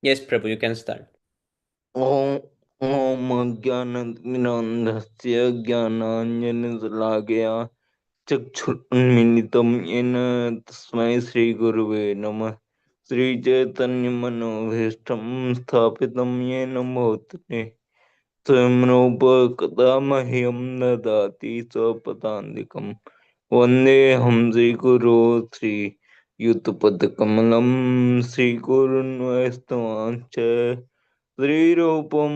Yes, Prabhu, you can start. ॐ अज्ञानतिमिरान्धस्य ज्ञानाञ्जनशलाकया चक्षुरुन्मीलितं येन तस्मै श्रीगुरुवे नमः। श्रीचैतन्यमनोभीष्टं स्थापितं येन भूतले स्वयं रूप कदा मह्यं ददाति स्वपदान्तिकं वन्देऽहं श्रीगुरो श्रीयुतपदकमलं श्रीगुरुन् वैष्णवांश्च श्रीरूपं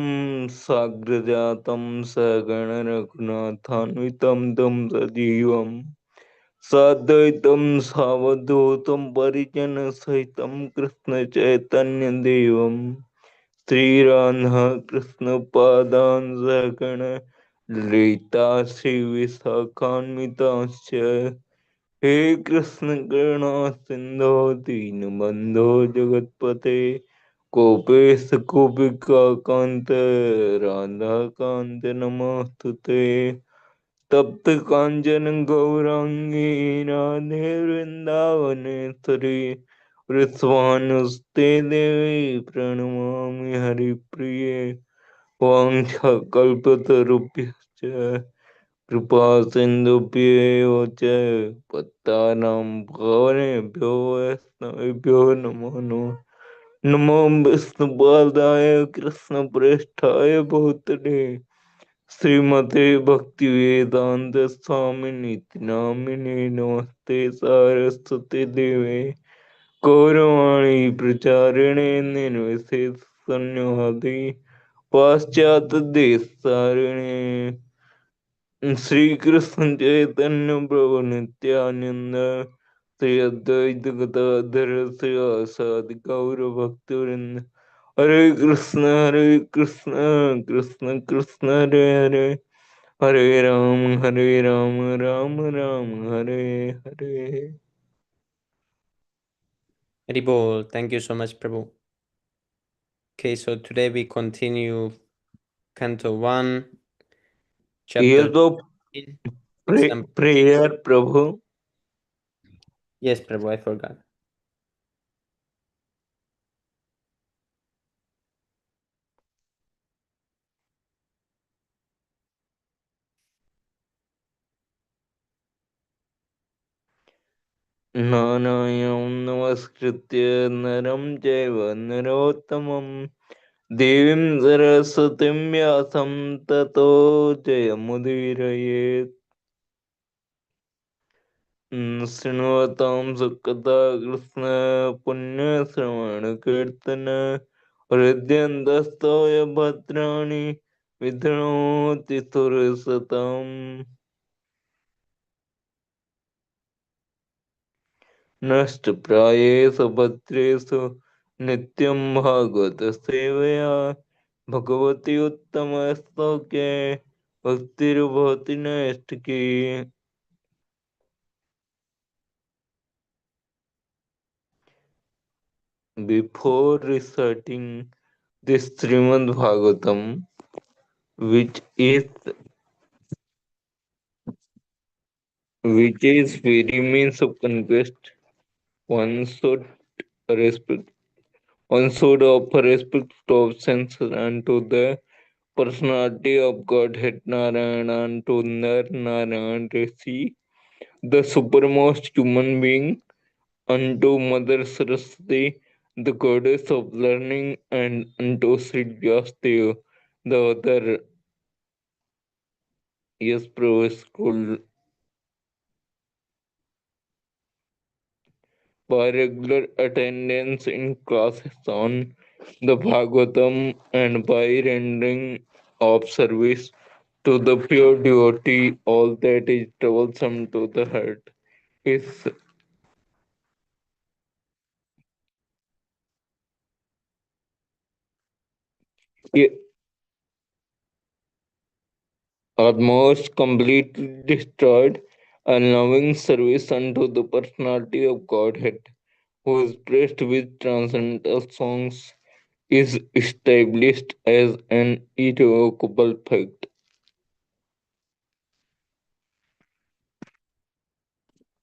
साग्रजातं सगणरघुनाथान्वितं तं सजीवम् साद्वैतं सावधूतं परिजनसहितं कृष्णचैतन्यदेवं श्रीराधा कृष्णपादान् सगण ललिता श्रीविशाखान्विताश्च हे कृष्ण करुणा सिन्धो दीनबन्धो जगत्पते गोपेश गोपिका कान्त राधाकान्त नमोऽस्तुते तप्त कांचन गौरांगी राधे वृंदावनेश्वरी वृषभानुस्ते देवी प्रणमामि हरिप्रिये वाञ्छाकल्पतरुभ्यश्च कृपा सिन्धुभ्येव च पत्तानां पावनेभ्यो वैष्णवेभ्यो नमो नमः। नमो विष्णुपादाय कृष्णप्रेष्ठाय भूतले श्रीमते भक्तिवेदांत स्वामी नामिने नमस्ते सारस्वती देवे गौरवाणी प्रचारिणे निर्विशेष शून्यवादी पाश्चात्य देशारिणे श्री कृष्ण चैतन्य प्रभु नित्यानंद श्री अद्वैत गदाधर श्रीवासादि गौर भक्तवृंद हरे Krishna Krishna Krishna Hare Hare Hare Ram Ram Ram Hare Hare. Haribol, thank you so much, Prabhu. Okay, so today we continue Canto 1, ये Chapter तो 15. It's number. Prayer Prabhu Yes, Prabhu, I forgot. नारायणं नमस्कृत्य नरं चैव नरोत्तमं देवीं सरस्वतीं व्यासं ततो जयमुदीरयेत्। शृण्वतां सुखदा कृष्ण पुण्यश्रवणकीर्तन हृद्यन्तस्तोय भद्राणि विधृणोति सुरसताम् नष्टप्रायेषु भद्रेषु नित्यं भागवत सेवया Bhagwati उत्तमश्लोके भक्तिर्भवति नैष्ठिकी। Before reciting this Śrīmad-Bhāgavatam, which is very means of conquest, one should respect one should offer respect of sense unto the personality of Godhead Narayana and to Nar Narayan Rishi, the supermost human being, unto Mother Saraswati, the goddess of learning, and unto Sri Vyasdeva, the other. Yes, Prabhu, school by regular attendance in classes on the Bhagavatam and by rendering of service to the pure devotee, all that is troublesome to the heart is almost completely destroyed, and loving service unto the personality of Godhead, who is blessed with transcendental songs, is established as an irrevocable fact.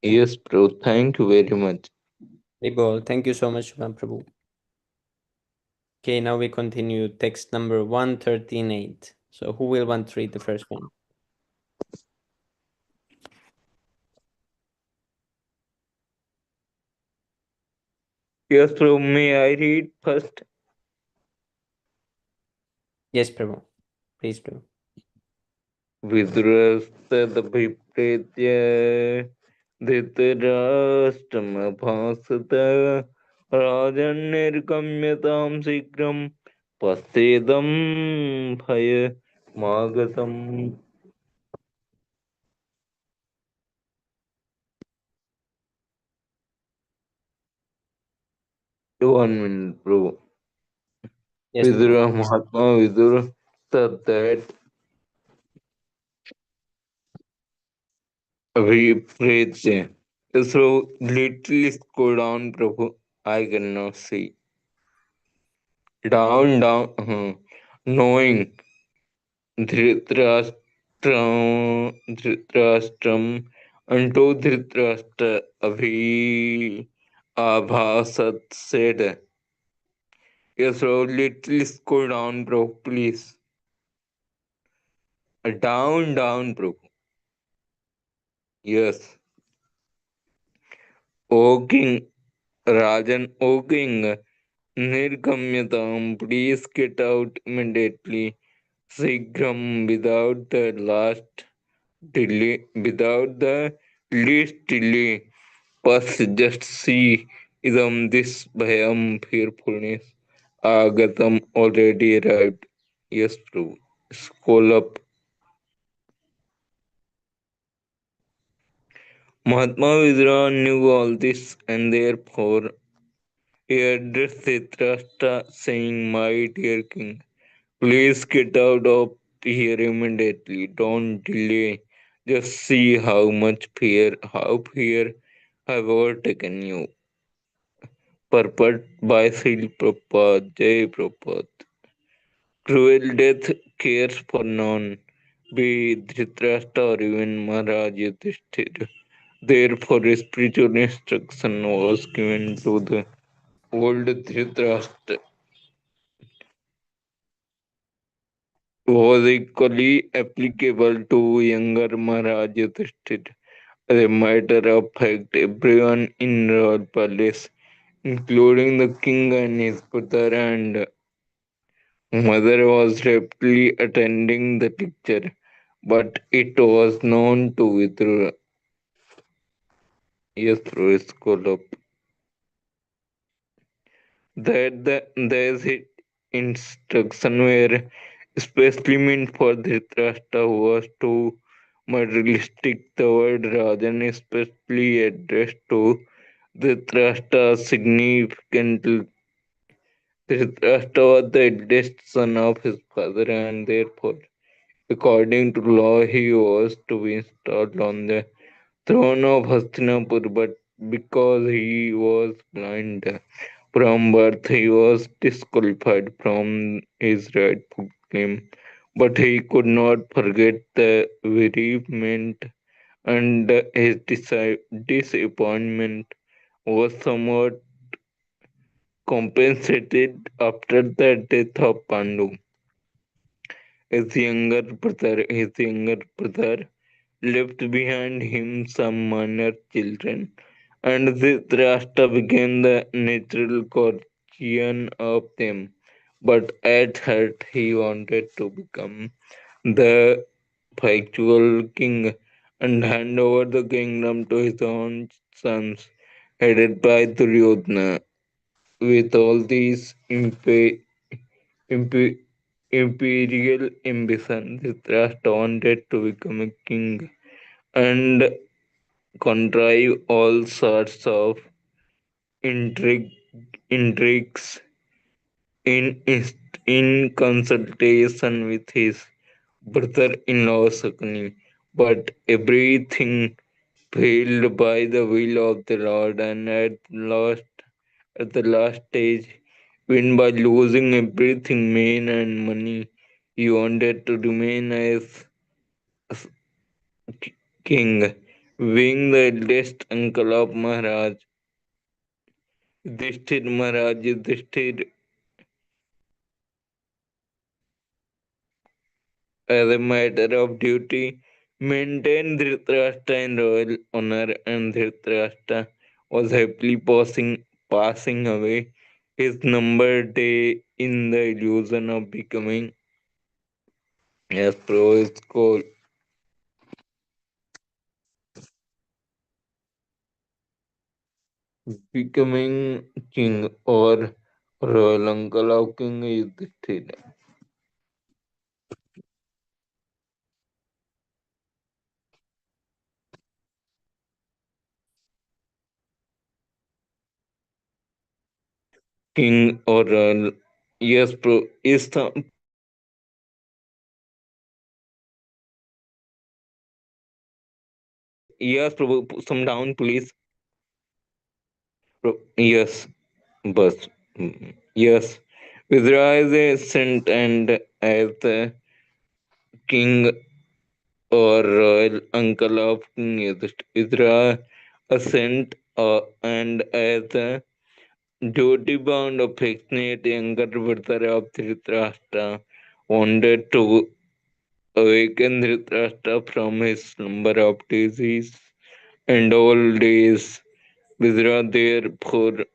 Yes, bro. Thank you very much. Haribol, thank you so much, Prabhu. Okay, now we continue text number 113.8. So who will want to read the first one? Yes, Prabhu, may I read first? Yes, Prabhu. Please, Prabhu. विदुरस्तदभिप्रेत्य धृतराष्ट्रमभाषत राजन्निर्गम्यतां शीघ्रं पश्येदं भयमागतम्. One minute, bro. Yes, Prabhu. Vidura, Mahatma Vidura said that Viprete. So little go down, Prabhu. I cannot see. Down, down. Knowing Dhritarashtra unto Dhritarashtra Abhasat said, yes, bro, little scroll down, bro, please. Down, down, bro. Yes. O King, Rajan, O King, Nirgamyatam, please get out immediately. Sigram, without the last delay, without the least delay. First, just see idam this bhayam fearfulness. Agatam already arrived. Yes, Prabhu. Scroll up. Mahatma Vidura knew all this and therefore he addressed Dhritarashtra saying, my dear king, please get out of here immediately. Don't delay. Just see how fear have overtaken you. Purport by Srila Prabhupada, Jai Prabhupada. Cruel death cares for none, be Dhritarashtra or even Maharaj Yudhishthira. Therefore, spiritual instruction was given to the old Dhritarashtra. Was equally applicable to younger Maharaj Yudhishthira. As a matter of fact, everyone in royal palace, including the king and his brother and mother, was rapidly attending the lecture, but it was known to withdraw. Yes, through a scholar that there's instruction were especially meant for Dhritarashtra, who was too materialistic. The word Rajan especially addressed to Dhritarashtra significantly. Dhritarashtra was the eldest son of his father, and therefore, according to law, he was to be installed on the throne of Hastinapur, but because he was blind from birth, he was disqualified from his rightful claim. But he could not forget the bereavement, and his disappointment was somewhat compensated after the death of Pandu. His younger brother left behind him some minor children, and Dhritarashtra became the natural guardian of them. But at heart, he wanted to become the factual king and hand over the kingdom to his own sons, headed by Duryodhana. With all these imp- imperial ambition, Dhritarashtra wanted to become a king and contrive all sorts of intrigue, intrigues in, in consultation with his brother-in-law Sakni. But everything failed by the will of the Lord, and at the last stage, when by losing everything, men and money, he wanted to remain as king, being the eldest uncle of Maharaj Yudhishthir. Maharaj Yudhishthir as a matter of duty, maintained Dhritarashtra in royal honor, and Dhritarashtra was happily passing away his numbered day in the illusion of becoming, as prophets call, becoming king or royal uncle of King Yudhishthira. King or royal, yes, is the yes, Prabhu, some down, please. Yes, but yes, Vidra is a saint and as the king or royal uncle of King Vidra, a saint and as a duty-bound, affectionate younger brother of Dhritarashtra, wanted to awaken Dhritarashtra from his slumber of disease and old days. Vidra therefore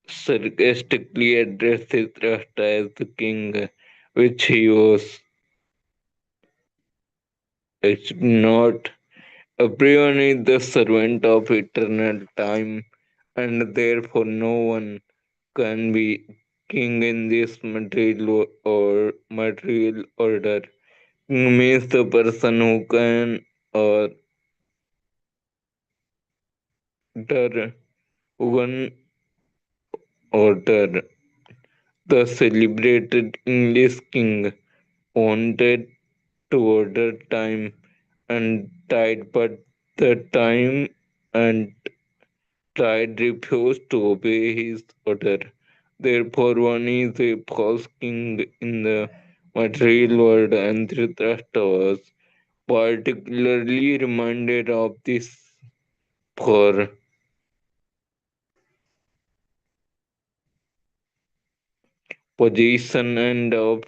sarcastically addressed Dhritarashtra as the king, which he was not. Everyone is the servant of eternal time, and therefore no one can be king in this material order. King means the person who can order one order. The celebrated English king wanted to order time and tide, but the time and tide refused to obey his order. Therefore, one is a false king in the material world, and Dhritarashtra was particularly reminded of this for position and of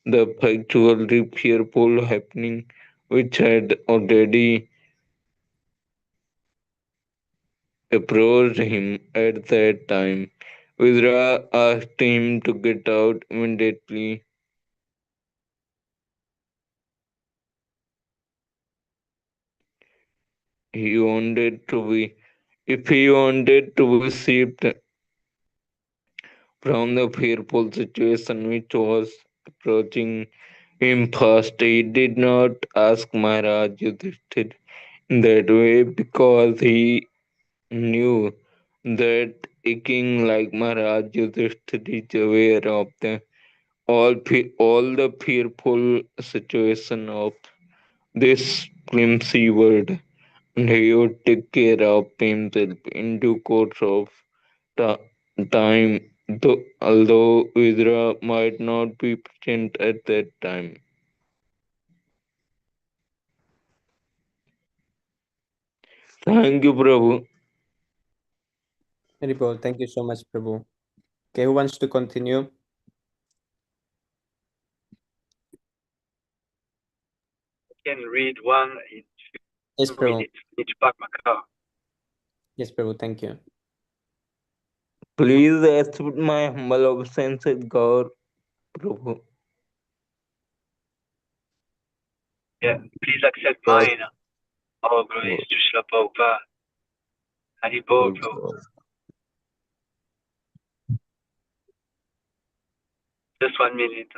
the factually fearful happening which had already approached him at that time. Vidra asked him to get out immediately. He wanted to be, if he wanted to be saved from the fearful situation which was approaching him fast, he did not ask Maharaj Yudhishthir in that way because he knew that a king like Maharaj Yudhishthir is aware of all the fearful situation of this flimsy world, and he would take care of himself in due course of time, although Vidra might not be present at that time. Thank you, Prabhu. Haribol, thank you so much, Prabhu. Okay, who wants to continue? Can read one Yes, Prabhu. each Bhagavatam. Yes, Prabhu, thank you. Please accept my humble obeisance, Gaur Prabhu. Yeah, please accept Yes. mine. All glories to Srila Prabhupada. Haribol, Prabhu. Just 1 minute.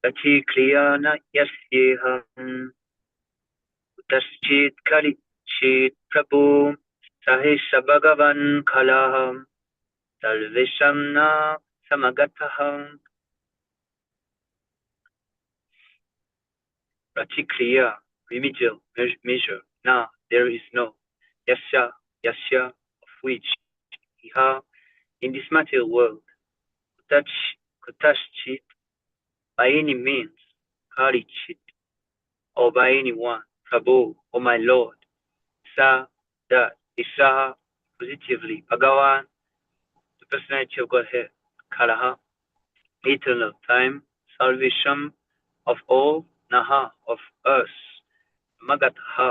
Sachi kriyana yasyeham utaschit kalichit prabhu sahisha bhagavan khalaham sarvesham na samagataham. Pratikriya, remedial measure. Na, there is no. Yasya, which iha in this material world kutashchit by any means, karichit, or by anyone, Prabhu, or my Lord, sa, that, isa, positively, Bhagavan, the personality of Godhead, Kalaha, eternal time, salvation of all, Naha, of us, Magatha,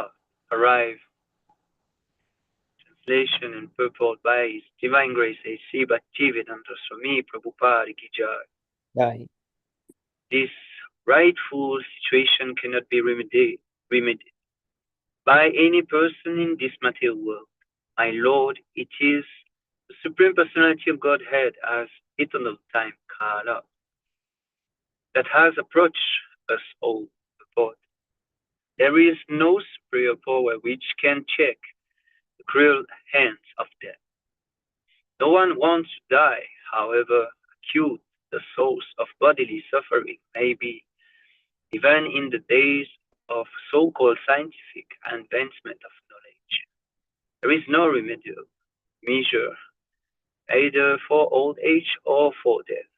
arrive. Translation and purport by His Divine Grace A.C. Bhaktivedanta Swami Prabhupada Ki Jai. Jai. This rightful situation cannot be remedied by any person in this material world. My Lord, it is the Supreme Personality of Godhead as eternal time, Kala, that has approached us all before. There is no superior power which can check the cruel hands of death. No one wants to die, however acute the source of bodily suffering may be, even in the days of so-called scientific advancement of knowledge. There is no remedial measure either for old age or for death.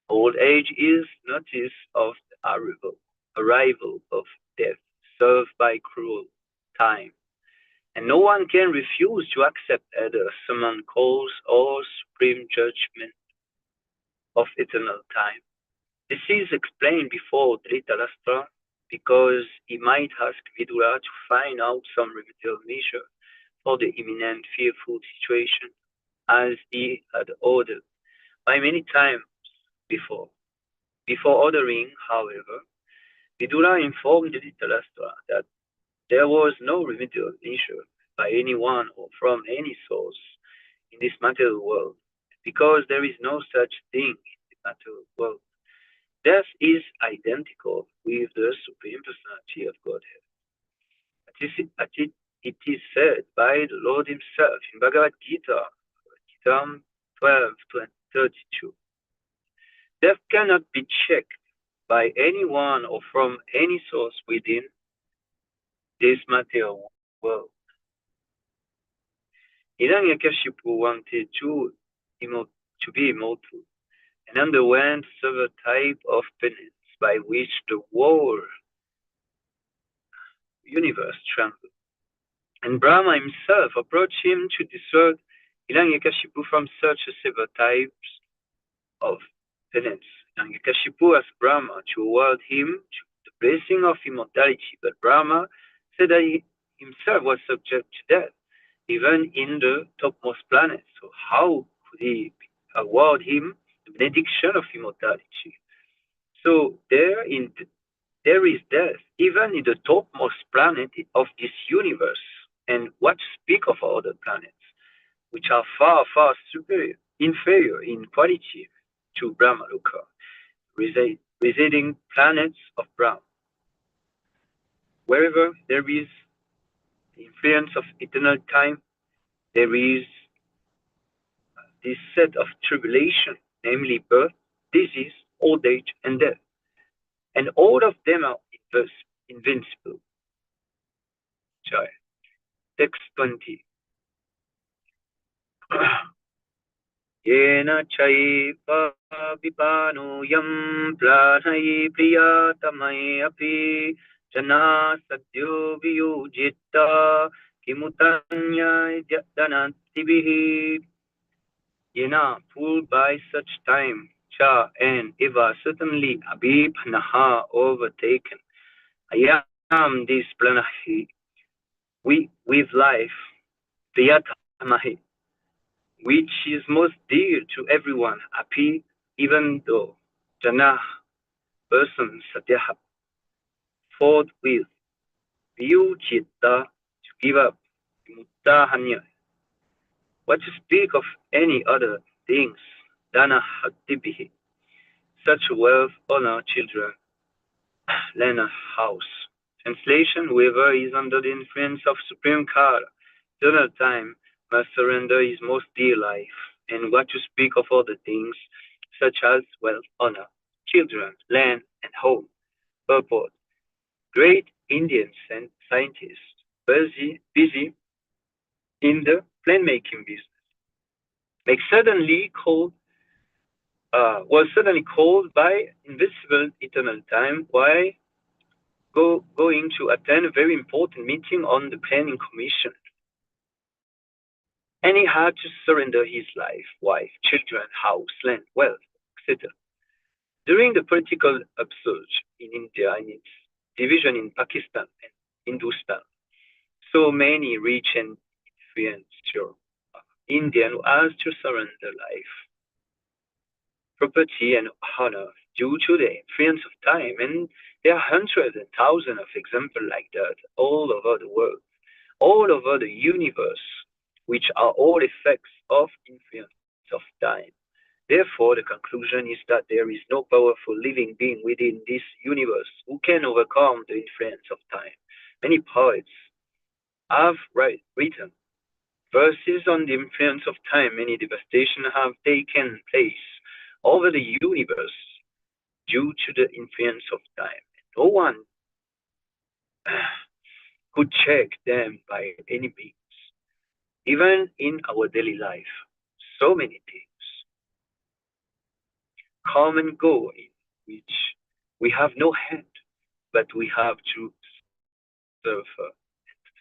Old age is notice of the arrival of death served by cruel time, and no one can refuse to accept either summon calls or supreme judgment of eternal time. This is explained before Dhritarashtra because he might ask Vidura to find out some remedial measure for the imminent fearful situation, as he had ordered by many times before. Before ordering, however, Vidura informed Dhritarashtra that there was no remedial measure by anyone or from any source in this material world, because there is no such thing in the material world. Death is identical with the Supreme Personality of Godhead. It is said by the Lord Himself in Bhagavad Gita, Gita 12:32. Death cannot be checked by anyone or from any source within this material world. Hiranyakashipu wanted to be immortal and underwent several types of penance by which the whole universe trembled. And Brahma himself approached him to dissuade Hiranyakashipu from such several types of penance. Hiranyakashipu asked Brahma to award him the blessing of immortality, but Brahma said that he himself was subject to death, even in the topmost planet. So how could he award him the benediction of immortality? So there is death, even in the topmost planet of this universe. And what to speak of other planets, which are far, far inferior in quality to Brahmaloka, residing planets of Brahma. Wherever there is the influence of eternal time, there is this set of tribulation, namely birth, disease, old age, and death. And all of them are invincible. Jai. Text 20. Yena chaiva vipano yam pranai priyatamai api jana sadyo viyujita kimutanya danatibihi. Yena, pulled by such time, cha and eva certainly abhipanaha overtaken. I am this planahi, with life, priyatamahi, which is most dear to everyone, api, even though jana, person, satyaha, forthwith, view chitta, to give up, mutahanya. What to speak of any other things, dana hatibihi, such wealth, honor, children, land, house. Translation: whoever is under the influence of supreme Kala, eternal time, must surrender his most dear life, and what to speak of other things, such as wealth, honor, children, land, and home. Purport: great Indian scientists busy in the plan-making business. Was suddenly called by invisible eternal time while going to attend a very important meeting on the planning commission. And he had to surrender his life, wife, children, house, land, wealth, etc. During the political upsurge in India and its division in Pakistan and Hindustan, so many rich and influential Indians asked to surrender life, property, and honor due to the influence of time, and there are hundreds and thousands of examples like that all over the world, all over the universe, which are all effects of influence of time. Therefore, the conclusion is that there is no powerful living being within this universe who can overcome the influence of time. Many poets have written verses on the influence of time. Many devastations have taken place over the universe due to the influence of time. No one could check them by any means. Even in our daily life, so many things come and go in which we have no hand, but we have to suffer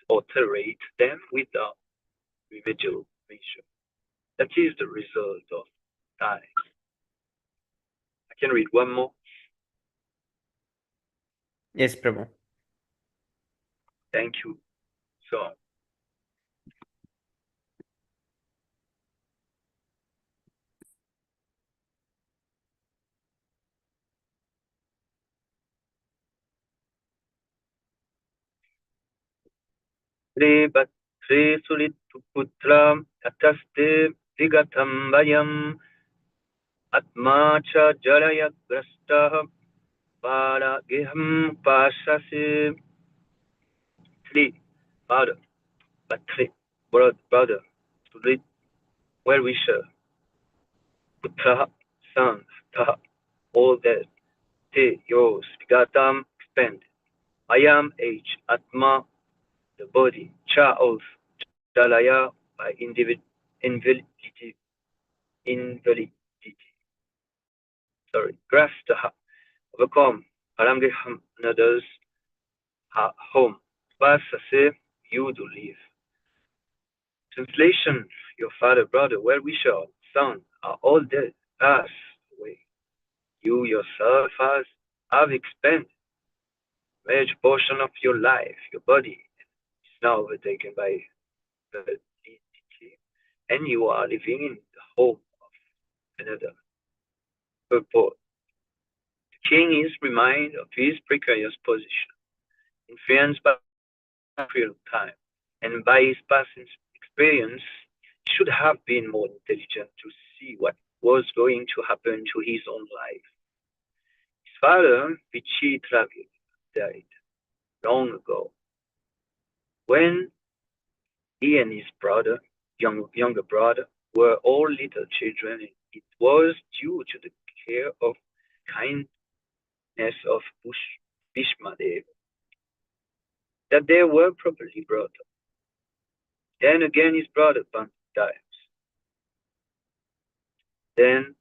or tolerate them without remedial measure. That is the result of time. I can read one more. Yes, Prabhu. Thank you. So, Tre Sulituputra Ataste Vigatam Vayam Atmacha Jalaya Grastah Para Geham Pasase. Three, father, but three, brother, Sulit, well-wisher, Putra, son, Ta, all that, Te, yours, Vigatam, expand. I am age, Atma, the body, Cha, oath, Jalaya, by invalidity, Grastaha, overcome, Parangeham, another's, home, Pasase, you do live. Translation, your father, brother, well-wisher, son are all dead, pass away. You yourself have expended a large portion of your life, your body is now overtaken by the entity, and you are living in the home of another. Purport. The king is reminded of his precarious position, influenced by real time, and by his past experience, he should have been more intelligent to see what was going to happen to his own life. His father, Vichitravi, died long ago. When he and his brother, younger brother, were all little children, it was due to the care of kindness of Bhishmadev that they were properly brought up. Then again his brother dies. Then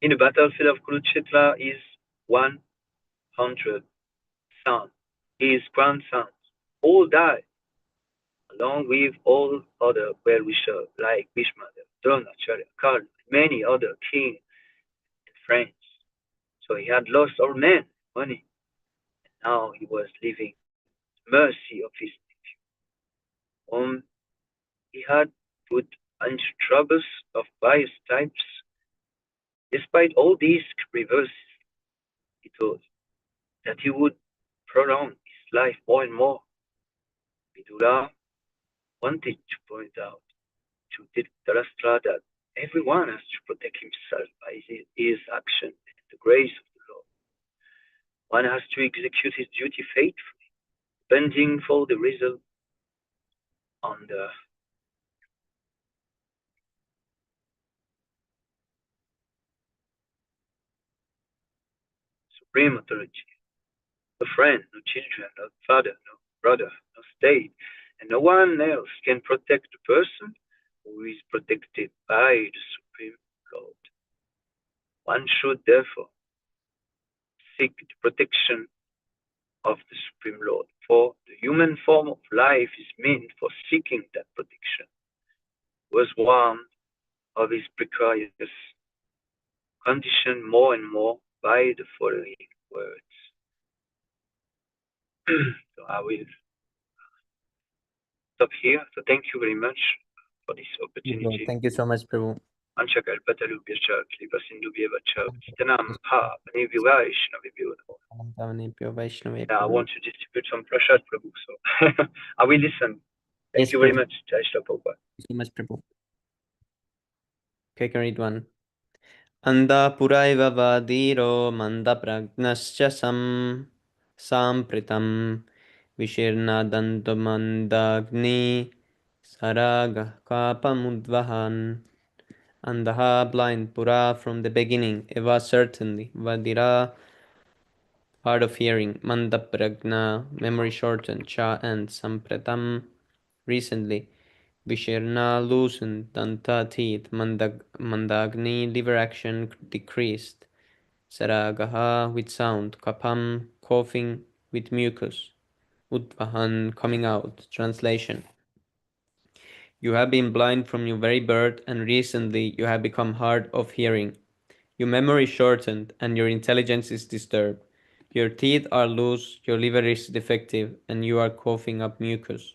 in the battlefield of Kurukshetra his 100 sons, his grandsons, all died, along with all other well-wishers like Bhishmadev, Dronacharya, Karna, and many other kings and friends. So he had lost all men, money, and now he was living at the mercy of his nephew, whom he had put into troubles of various types. Despite all these reverses, he thought that he would prolong his life more and more. Vidura wanted to point out to Dhritarashtra that everyone has to protect himself by his action and the grace of the Lord. One has to execute his duty faithfully, depending for the result on the supreme authority. No friend, no children, no father, no brother, no state, and no one else can protect the person who is protected by the Supreme Lord. One should therefore seek the protection of the Supreme Lord, for the human form of life is meant for seeking that protection. Was warned of his precarious condition more and more by the following words. So I will stop here. So thank you very much for this opportunity. Thank you so much, Prabhu. Anshakal-patalubhyascha, klipa-sindubhyavacha, Vitanam ha, Panivyavaishnavibhyo. Yeah, I want to distribute some prasad, Prabhu, so I will listen. Thank Yes, you very Prabhu. much. Jai Shri Prabhupada. Thank you so much, Prabhu. Okay, I can read one. Anda puraiva vadiro manda pragnascha sampritam vishirna dandamandagni saraga kapamudvahan. Andaha blind pura from the beginning, eva certainly, vadira hard of hearing, manda pragna memory shortened, cha and sampratam recently. Vishirna loosened, danta teeth, mandagni liver action decreased, saragaha with sound, kapam coughing with mucus, udvahan coming out. Translation: you have been blind from your very birth, and recently you have become hard of hearing. Your memory shortened, and your intelligence is disturbed. Your teeth are loose, your liver is defective, and you are coughing up mucus.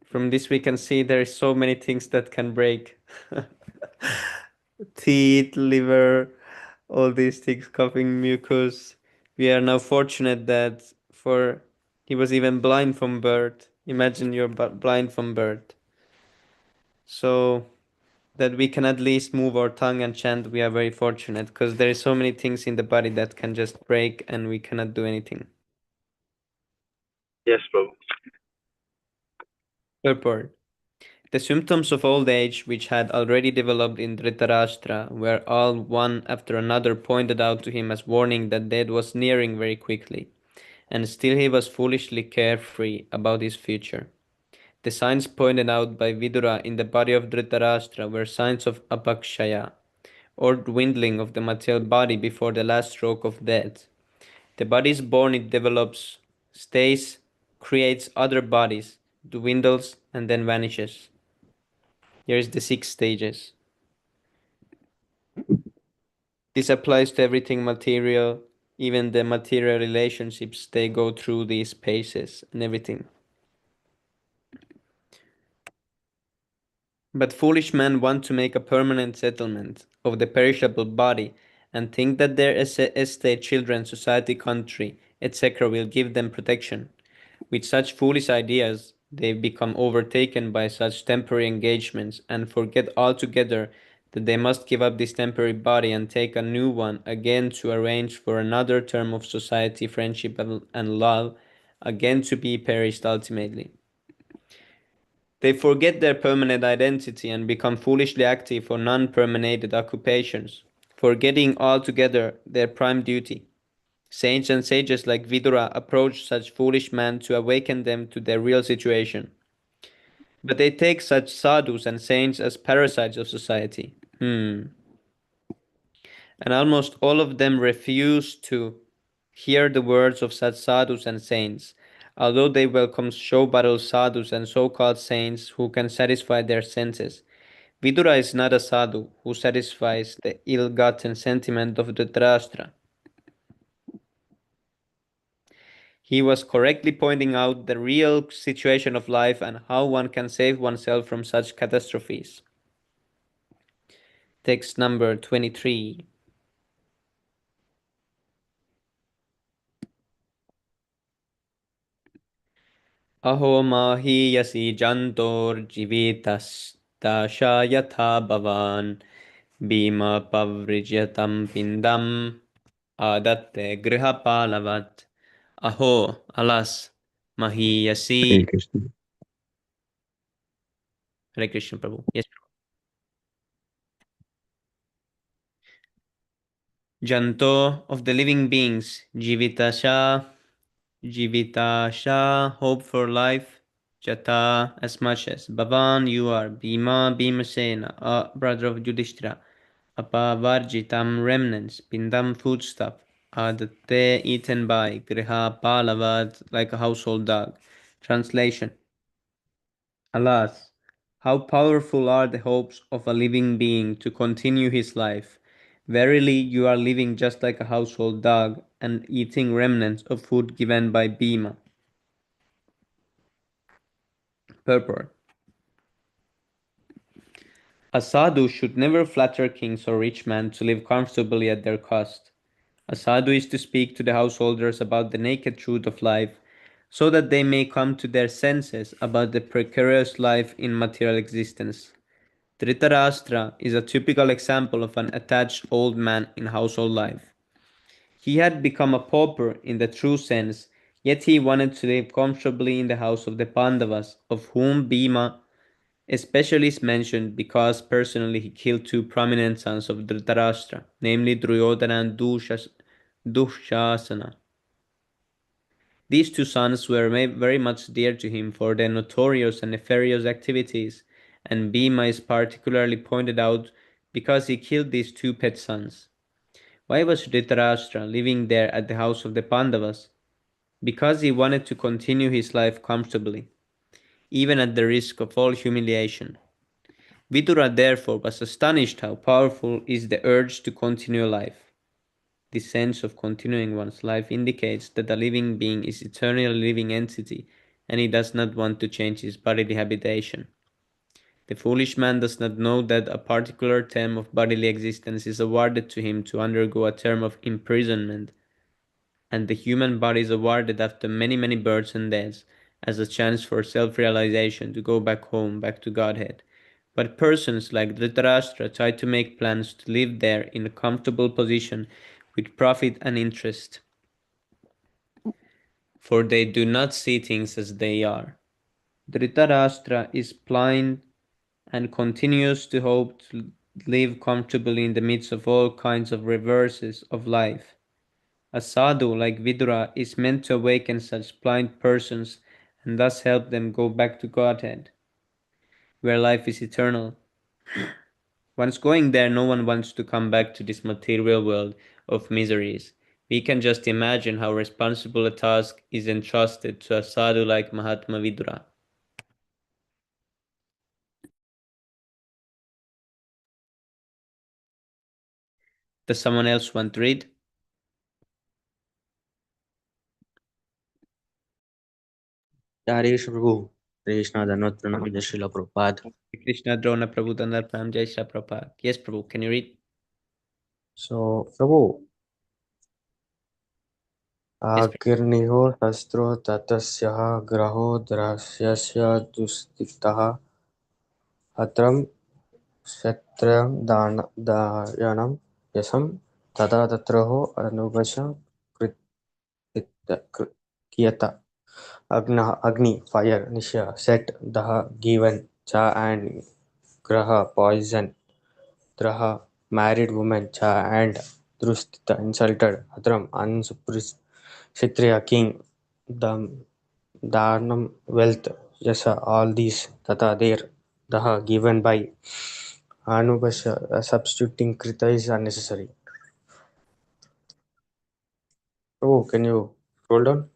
From this we can see there is so many things that can break. Teeth, liver, all these things, coughing, mucus. We are now fortunate that for he was even blind from birth. Imagine you're blind from birth. So that we can at least move our tongue and chant, we are very fortunate because there is so many things in the body that can just break and we cannot do anything. Yes, Prabhu. Purport. The symptoms of old age, which had already developed in Dhritarashtra, were all one after another pointed out to him as warning that death was nearing very quickly, and still he was foolishly carefree about his future. The signs pointed out by Vidura in the body of Dhritarashtra were signs of apakshaya, or dwindling of the material body before the last stroke of death. The body is born, it develops, stays, creates other bodies, dwindles, and then vanishes. Here is the 6 stages. This applies to everything material, even the material relationships, they go through these paces and everything. But foolish men want to make a permanent settlement of the perishable body and think that their estate, children, society, country, etc. will give them protection. With such foolish ideas, they become overtaken by such temporary engagements and forget altogether that they must give up this temporary body and take a new one again to arrange for another term of society, friendship, and love, again to be perished ultimately. They forget their permanent identity and become foolishly active for non-permanent occupations, forgetting altogether their prime duty. Saints and sages like Vidura approach such foolish men to awaken them to their real situation. But they take such sadhus and saints as parasites of society. And almost all of them refuse to hear the words of such sadhus and saints, although they welcome show battle sadhus and so-called saints who can satisfy their senses. Vidura is not a sadhu who satisfies the ill-gotten sentiment of the Dhritarashtra. He was correctly pointing out the real situation of life and how one can save oneself from such catastrophes. Text number 23. Aho mahiyasi jantor jivitastasha yatha bhavan bhima pavrijyatam pindam adatte grihapalavat. Aho, alas, mahiyasi. Hare Krishna. Hare Krishna Prabhu. Yes. Janto of the living beings, Jivitasha, hope for life, Jata, as much as. Bhavan, you are. Bhima, Bhimasena, brother of Yudhishthira. Apavarjitam, remnants. Pindam, foodstuff. Adate, eaten by. Griha, palavad, like a household dog. Translation. Alas, how powerful are the hopes of a living being to continue his life. Verily, you are living just like a household dog and eating remnants of food given by Bhima. Purport. A sadhu should never flatter kings or rich men to live comfortably at their cost. A sadhu is to speak to the householders about the naked truth of life, so that they may come to their senses about the precarious life in material existence. Dhritarashtra is a typical example of an attached old man in household life. He had become a pauper in the true sense, yet he wanted to live comfortably in the house of the Pandavas, of whom Bhima especially is mentioned because personally he killed two prominent sons of Dhritarashtra, namely Duryodhana and Dushasana. These two sons were very much dear to him for their notorious and nefarious activities, and Bhima is particularly pointed out because he killed these two pet sons. Why was Dhritarashtra living there at the house of the Pandavas? Because he wanted to continue his life comfortably, even at the risk of all humiliation. Vidura therefore was astonished how powerful is the urge to continue life. This sense of continuing one's life indicates that a living being is eternally living entity and he does not want to change his bodily habitation. The foolish man does not know that a particular term of bodily existence is awarded to him to undergo a term of imprisonment, and the human body is awarded after many, many births and deaths as a chance for self realization to go back home, back to Godhead. But persons like Dhritarashtra try to make plans to live there in a comfortable position with profit and interest, for they do not see things as they are. Dhritarashtra is blind and continues to hope to live comfortably in the midst of all kinds of reverses of life. A sadhu like Vidura is meant to awaken such blind persons and thus help them go back to Godhead, where life is eternal. Once going there, no one wants to come back to this material world of miseries. We can just imagine how responsible a task is entrusted to a sadhu like Mahatma Vidura. Does someone else want to read? Harish Prabhu, Krishna Dhanvat Pranam Jai Srila Prabhupada. Krishna Drona Prabhu Dandar Pram Jai Shri Prabhupada. Yes, Prabhu, can you read? So, Prabhu, Yes, Prabhu. Agirniho Shastro Tatasya Graho Drasyasya Dustitah Atram Kshatrayam Dayanam Yasam Tada Tatraho Anubasha Kiyata Agni Fire Nisha Set Daha Given Cha and Graha Poison Draha, married woman, Cha and Drustita, insulted Adram, Kshatriya king, Dam, Dhanam, wealth, Yasa, all these, Tata, there, Daha, given by Anubasha, substituting Krita is unnecessary. Oh, can you hold on?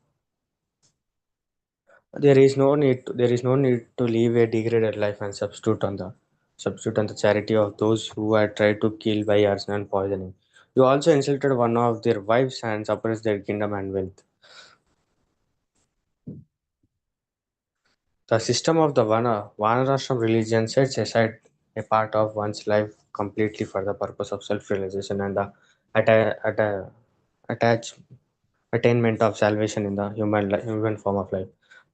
There is no need to live a degraded life and substitute on the charity of those who had tried to kill by arson and poisoning. You also insulted one of their wives and suppressed their kingdom and wealth. The system of the Vanarashram religion sets aside a part of one's life completely for the purpose of self-realization and the atta- atta- attach attainment of salvation in the human form of life.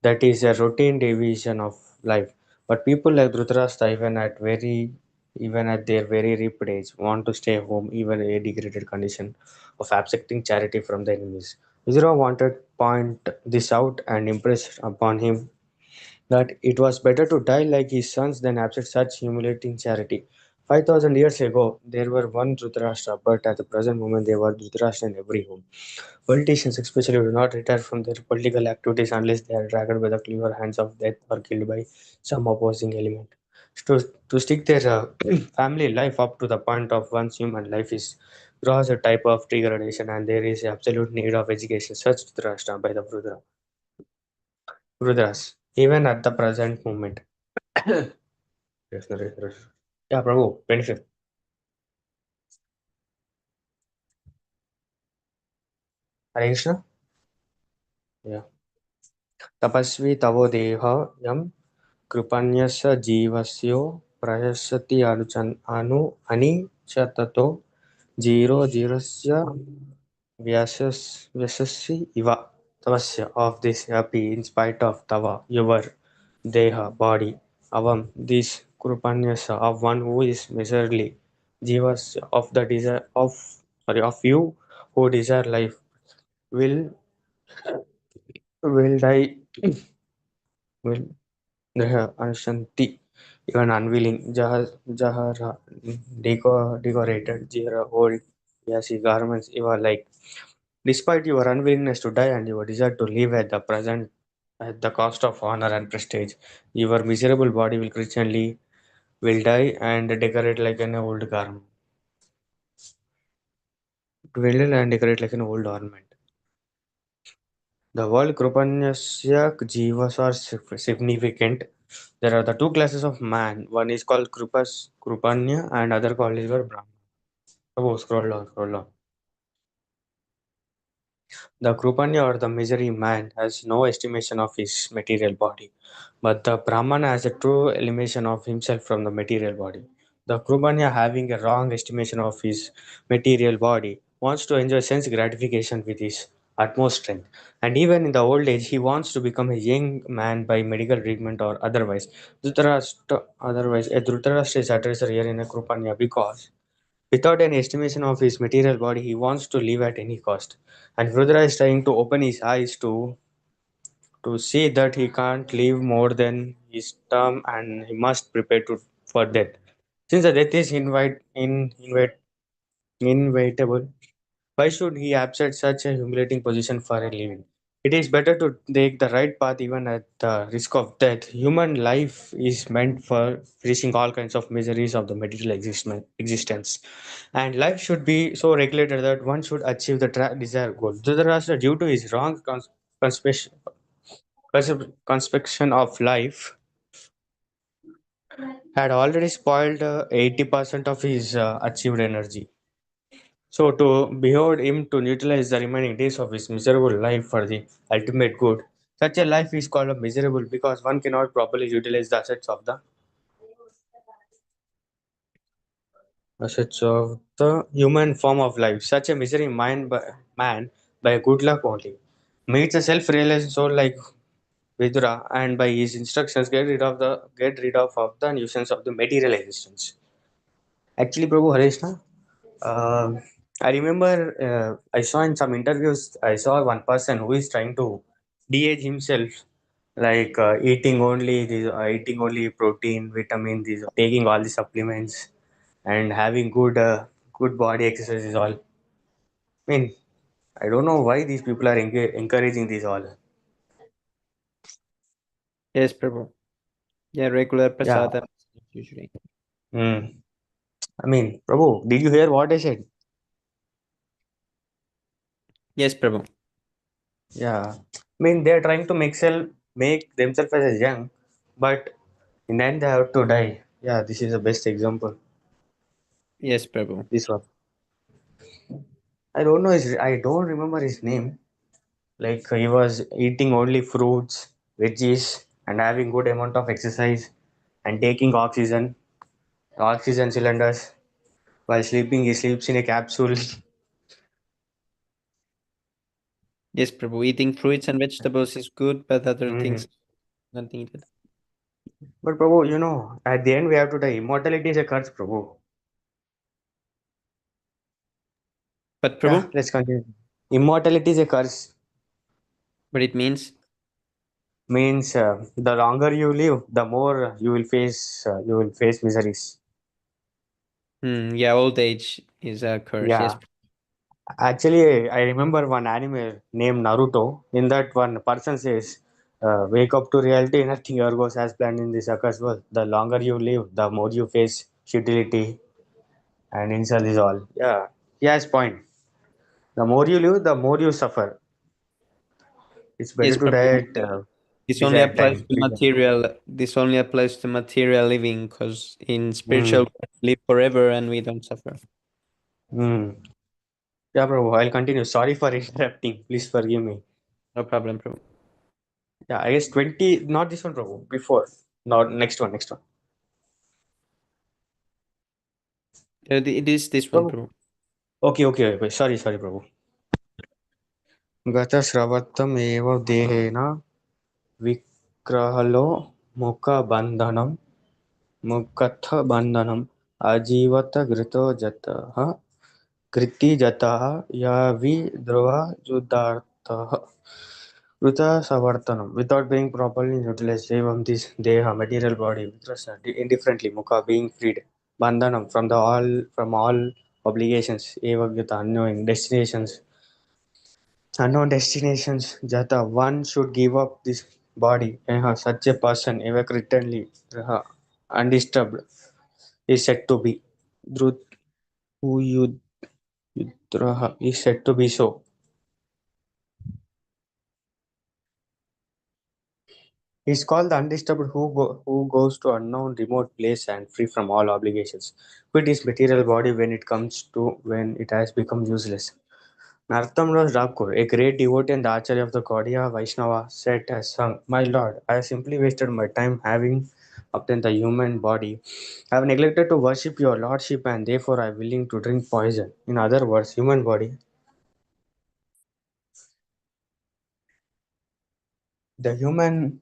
That is a routine division of life. But people like Dhritarashtra, even at their very ripe age, want to stay home, even a degraded condition of accepting charity from the enemies. Vizira wanted point this out and impress upon him that it was better to die like his sons than accept such humiliating charity. 5,000 years ago, there were one Dhritarashtra, but at the present moment, there were Dhritarashtra in every home. Politicians, especially, do not retire from their political activities unless they are dragged by the clever hands of death or killed by some opposing element. To, to stick their family life up to the point of one's human life is gross a type of degradation, and there is absolute need of education, such Dhritarashtra by the Rudras, even at the present moment. Yes, Narendra. Yeah, Prabhu, 25th. Hare Krishna. Yeah. तपस्वी तवो देह यम कृपण्यस्य जीवस्यो प्रयस्यति अनु अनिचततो zero जीरस्य व्यशस्वी इव तवस्य of this happy in spite of tava your deha body avam this krupanyasa of one who is miserly jivas of the desire of sorry of you who desire life will die will Anshanti, even unwilling, Jahara decorated, Jira old Yasi garments, you like. Despite your unwillingness to die and your desire to live at the present at the cost of honor and prestige, your miserable body will Christianly will die and decorate like an old garment. Dwindle and decorate like an old ornament. The word Krupanyasya jivas are significant. There are the two classes of man. One is called Krupanya and other called is Brahma. Oh, scroll down, scroll down. The Krupanya or the misery man has no estimation of his material body, but the Brahmana has a true elimination of himself from the material body. The Krupanya, having a wrong estimation of his material body, wants to enjoy sense gratification with his utmost strength. And even in the old age, he wants to become a young man by medical treatment or otherwise. Otherwise, a Dhritarashtra is addressed here in a Krupanya because without any estimation of his material body, he wants to live at any cost. And Rudra is trying to open his eyes to see that he can't live more than his term and he must prepare for death. Since the death is inevitable, why should he accept such a humiliating position for a living? It is better to take the right path even at the risk of death. Human life is meant for facing all kinds of miseries of the material existence. And life should be so regulated that one should achieve the desired goal. Dhritarashtra, due to his wrong conspe- conspection of life, had already spoiled 80% of his achieved energy. So, to behold him to utilize the remaining days of his miserable life for the ultimate good, such a life is called a miserable because one cannot properly utilize the assets of the human form of life. Such a misery man by good luck only meets a self-realized soul like Vidura and by his instructions get rid of the nuisance of the material existence. Actually, Prabhu Harishna, uh, I remember I saw in some interviews, I saw one person who is trying to de-age himself, like eating only protein, vitamin, taking all the supplements, and having good body exercises. All. I mean, I don't know why these people are encouraging this all. Yes, Prabhu. Yeah, regular Yeah. prasadam usually. Hmm. I mean, Prabhu, did you hear what I said? Yes, Prabhu. Yeah. I mean, they're trying to make themselves as a young, but in the end they have to die. Yeah, this is the best example. Yes, Prabhu. This one. I don't remember his name. Like he was eating only fruits, veggies, and having good amount of exercise and taking oxygen cylinders. While sleeping, he sleeps in a capsule. Yes, Prabhu. Eating fruits and vegetables is good, but other Mhm. things not needed. But Prabhu, at the end we have to die. Immortality is a curse, Prabhu. But Yeah, Prabhu, let's continue. Immortality is a curse. what it means? Means the longer you live, the more you will face miseries. Yeah, old age is a curse. Yes. Yeah. Actually, I remember one anime named Naruto. In that, one person says, "Wake up to reality. Nothing ever goes as planned in this accursed world. The longer you live, the more you face futility and insult is all." Yeah, he has point. The more you live, the more you suffer. It's better Yes, to but die at this only desired applies time. to material. This only applies to material living, because in spiritual Mm. we live forever and we don't suffer. Mm. Yeah, bro. I'll continue. Sorry for interrupting. Please forgive me. No problem, bro. Yeah, I guess 20. Not this one, bro. Before. Not next one. Next one. It is this one, Bro. bro. Okay, okay, okay. Sorry, sorry, bro. गतस्रवत्वमेव देहेन विक्रहलो मुखबन्धनं मुखबन्धनम् आजीवतघृतो जतः कृतिजतः यविद्रोहयुधार्थः कृतसवर्तनम् without being properly utilized evam this deha material body vitrasa indifferently mukha being freed bandhanam from all obligations evagyata unknown destinations jata one should give up this body such a person ever eternally undisturbed is said to be drut who yudraha is said to be so. He's called the undisturbed who goes to unknown remote place and free from all obligations. Quit his material body when it has become useless. Narottam Thakur, a great devotee and Acharya of the Gaudiya Vaishnava, said as sung, "My Lord, I have simply wasted my time having obtained the human body. I have neglected to worship your lordship and therefore I am willing to drink poison." In other words, the human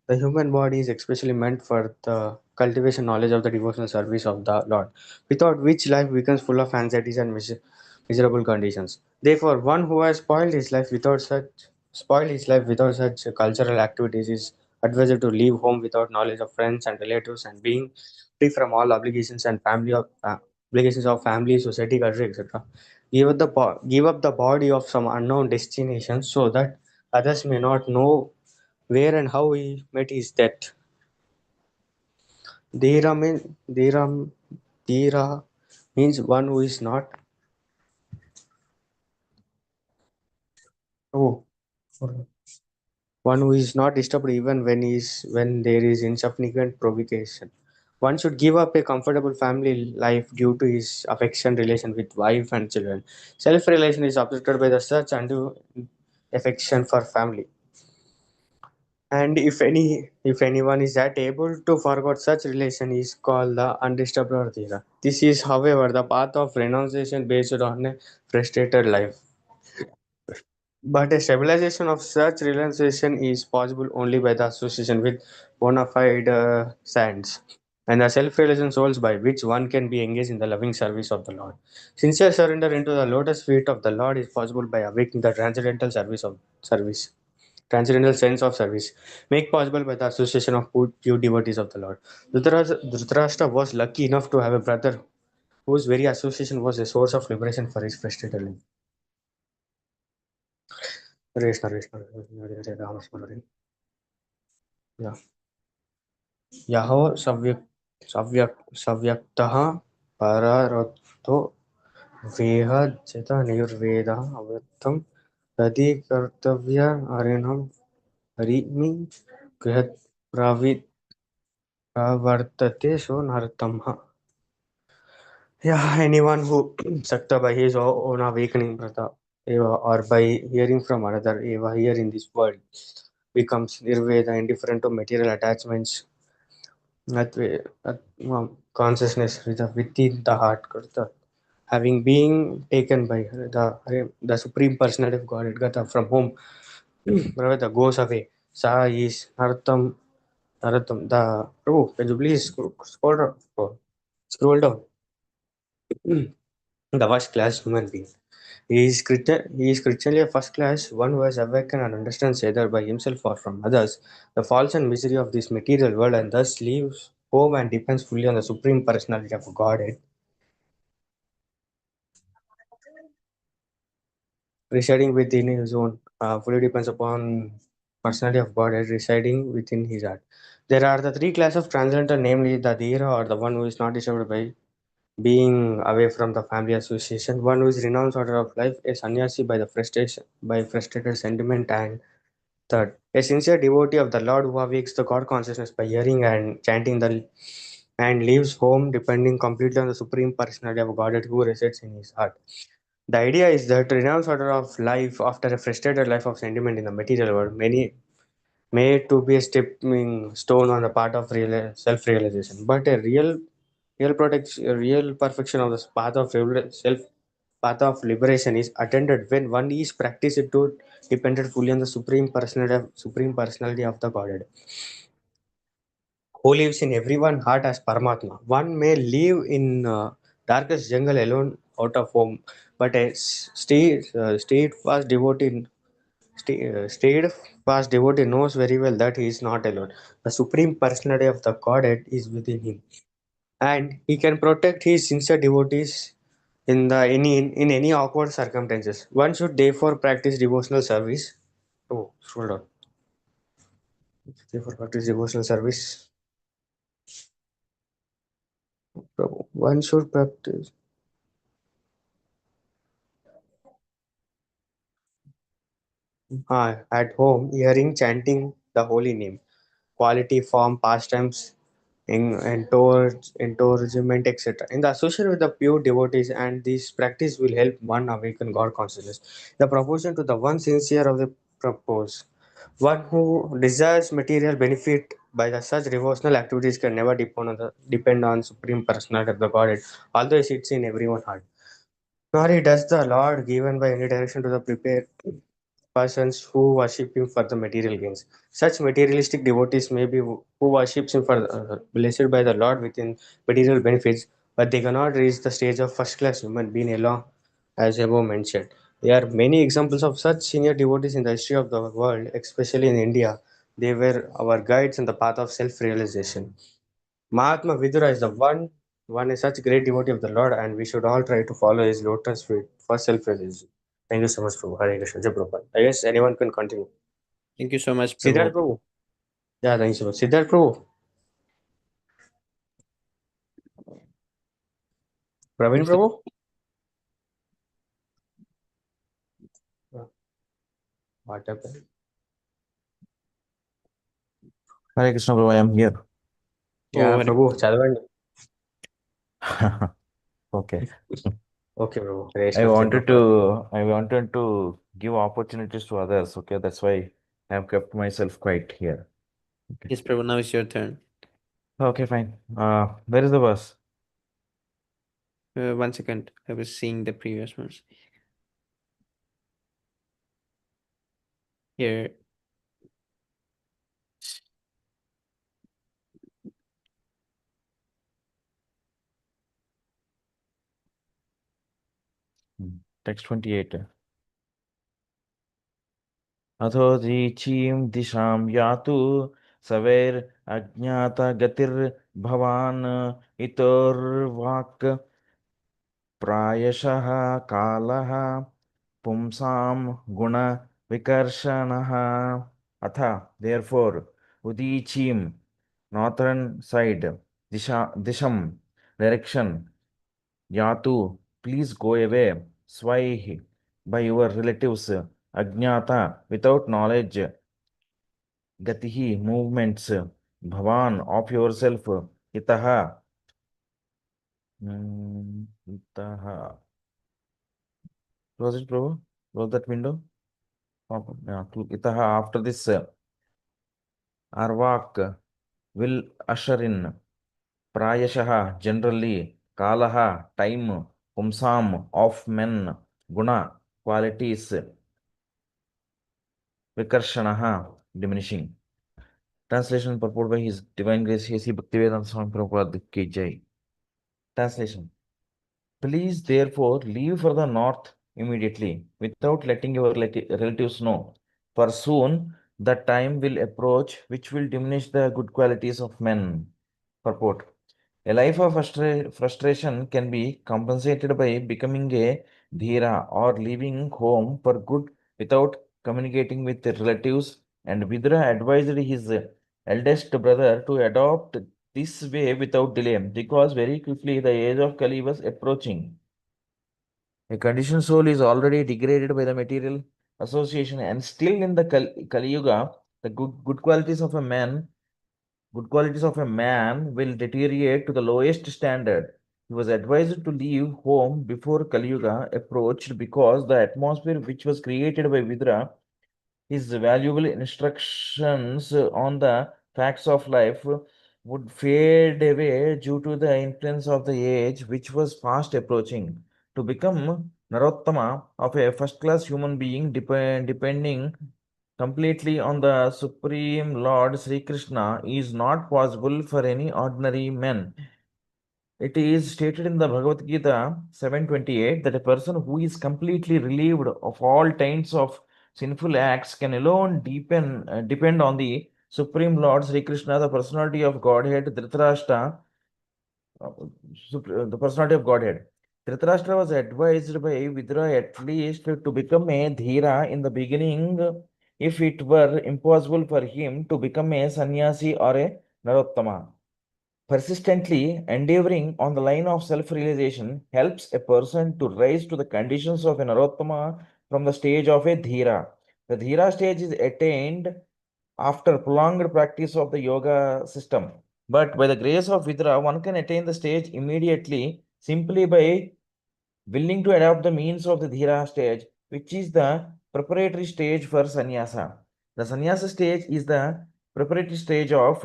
The human body is especially meant for the cultivation knowledge of the devotional service of the Lord, without which life becomes full of anxieties and miserable conditions. Therefore, one who has spoiled his life without such cultural activities is advised to leave home without knowledge of friends and relatives and being free from all obligations of family, society, country, etc. Give up the body of some unknown destination so that others may not know where and how he met his death. Dhira, Dhira means one who is not. Oh, one who is not disturbed even when there is insufficient provocation. One should give up a comfortable family life due to his affection relation with wife and children. Self relation is obstructed by the search and affection for family. And if anyone is that able to forget such relation is called the undisturbed Ardhira. This is, however, the path of renunciation based on a frustrated life. But a stabilization of such renunciation is possible only by the association with bona fide saints and the self-realization souls by which one can be engaged in the loving service of the Lord. Sincere surrender into the lotus feet of the Lord is possible by awakening the transcendental sense of service, made possible by the association of pure devotees of the Lord. Dhritarashtra was lucky enough to have a brother whose very association was a source of liberation for his frustrated life. Krishna, Krishna, yeah. यहो सव्यक्तः परारब्धो वेहजतनिर्वेदः अव्यक्तं तदीकर्तव्य हरिणं हरिमि गृहत्प्रवर्तते सो नरतमः. Yeah, anyone who sakta by his own awakening, brother, or by hearing from another, here in this world, becomes nirveda, indifferent to material attachments, that way, consciousness within the heart, karta, having been taken by the supreme personality of God, Gata, from whom brother goes away. Sa is Nartam, Naratam. The Prabhu, can you please scroll down? Scroll down. The first class human being. He is Christianly a first class, one who has awakened and understands either by himself or from others the faults and misery of this material world and thus leaves home and depends fully on the supreme personality of Godhead. residing within his own, fully depends upon personality of Godhead residing within his heart. There are the three classes of transcendental, namely the Dhira, or the one who is not disturbed by being away from the family association, one who is renounced order of life, a sannyasi by the frustration by frustrated sentiment, and third, a sincere devotee of the Lord who awakes the God consciousness by hearing and chanting the and leaves home depending completely on the supreme personality of Godhead who resides in his heart. The idea is that renounced order of life after a frustrated life of sentiment in the material world many may to be a stepping stone on the part of self-realization, but a real perfection of the self path of liberation is attended when one is practiced to dependent fully on the supreme personality of the Godhead, who lives in everyone's heart as Paramatma. One may live in darkest jungle alone out of home, but a steadfast devotee steadfast devotee knows very well that he is not alone. The supreme personality of the Godhead is within him, and he can protect his sincere devotees in any awkward circumstances. One should therefore practice devotional service. Oh, hold on. Therefore, practice devotional service. One should practice at home, hearing, chanting the holy name, quality, form, pastimes, encouragement, etc. In the association with the pure devotees, and this practice will help one awaken God consciousness. The proportion to the one sincere of the propose. One who desires material benefit by the such devotional activities can never depend on supreme personality of the Godhead, although it sits in everyone's heart. Nor he does the Lord given by any direction to the prepared persons who worship him for the material gains. Such materialistic devotees may be who worships him for blessed by the Lord within material benefits, but they cannot reach the stage of first class human being alone, as above mentioned. There are many examples of such senior devotees in the history of the world, especially in India. They were our guides in the path of self-realization. Mahatma Vidura is the one is such great devotee of the Lord, and we should all try to follow his lotus feet for self-realization. Thank you so much, Prabhu. Hare Krishna. Jai Prabhupada. I guess anyone can continue. Thank you so much, Siddharth Prabhu. Prabhu. Yeah, thank you so much. Siddharth Prabhu. Praveen Yes, Prabhu. What happened? Hare Krishna, bro. I am here. oh, Yeah, Prabhu. Chadavandi. Okay. Okay, Prabhu. Hare I Krishna. Jai wanted Prabhupada. to give opportunities to others. Okay, that's why I have kept myself quiet here. Okay. yes, Prabhu. Now it's your turn. Okay, fine. Where is the verse? 1 second. I was seeing the previous ones. Here. Text 28. अथोदीचीं दिशां यातु सवेर अज्ञात गतिर्भवान् इतोर्वाक् प्रायशः कालः पुंसां गुणविकर्षणः अथ therefore उदीचीं northern side disham direction yatu please go away swaihi by your relatives ajnata without knowledge gatihi movements bhavan of yourself itaha itaha close it, bro. Close that window. Yeah, itaha after this arvak will usher in prayashah generally kalaha time pumsam of men guna qualities vikarshanaha diminishing. Translation purport by His Divine Grace A.C. Bhaktivedanta Swami Prabhupada Ki Jai. Translation. Please therefore leave for the north immediately without letting your relatives know, for soon the time will approach which will diminish the good qualities of men. Purport. A life of frustration can be compensated by becoming a Dhira, or leaving home for good without communicating with the relatives, and Vidura advised his eldest brother to adopt this way without delay, because very quickly the age of Kali was approaching. A conditioned soul is already degraded by the material association, and still in the Kali Yuga, the good qualities of a man will deteriorate to the lowest standard. He was advised to leave home before Kali Yuga approached, because the atmosphere which was created by Vidura, his valuable instructions on the facts of life, would fade away due to the influence of the age which was fast approaching. To become Narottama of a first-class human being, depending completely on the Supreme Lord Sri Krishna, is not possible for any ordinary man. It is stated in the Bhagavad Gita 7:28 that a person who is completely relieved of all kinds of sinful acts can alone depend on the Supreme Lord Sri Krishna, the personality of Godhead, Dhritarashtra, the personality of Godhead. Dhritarashtra was advised by Vidura at least to become a Dhira in the beginning, if it were impossible for him to become a sannyasi or a Narottama. Persistently endeavoring on the line of self-realization helps a person to rise to the conditions of a Narottama from the stage of a Dhira. The Dhira stage is attained after prolonged practice of the yoga system. But by the grace of Vidura, one can attain the stage immediately simply by willing to adopt the means of the Dhira stage, which is the preparatory stage for sannyasa. The sannyasa stage is the preparatory stage of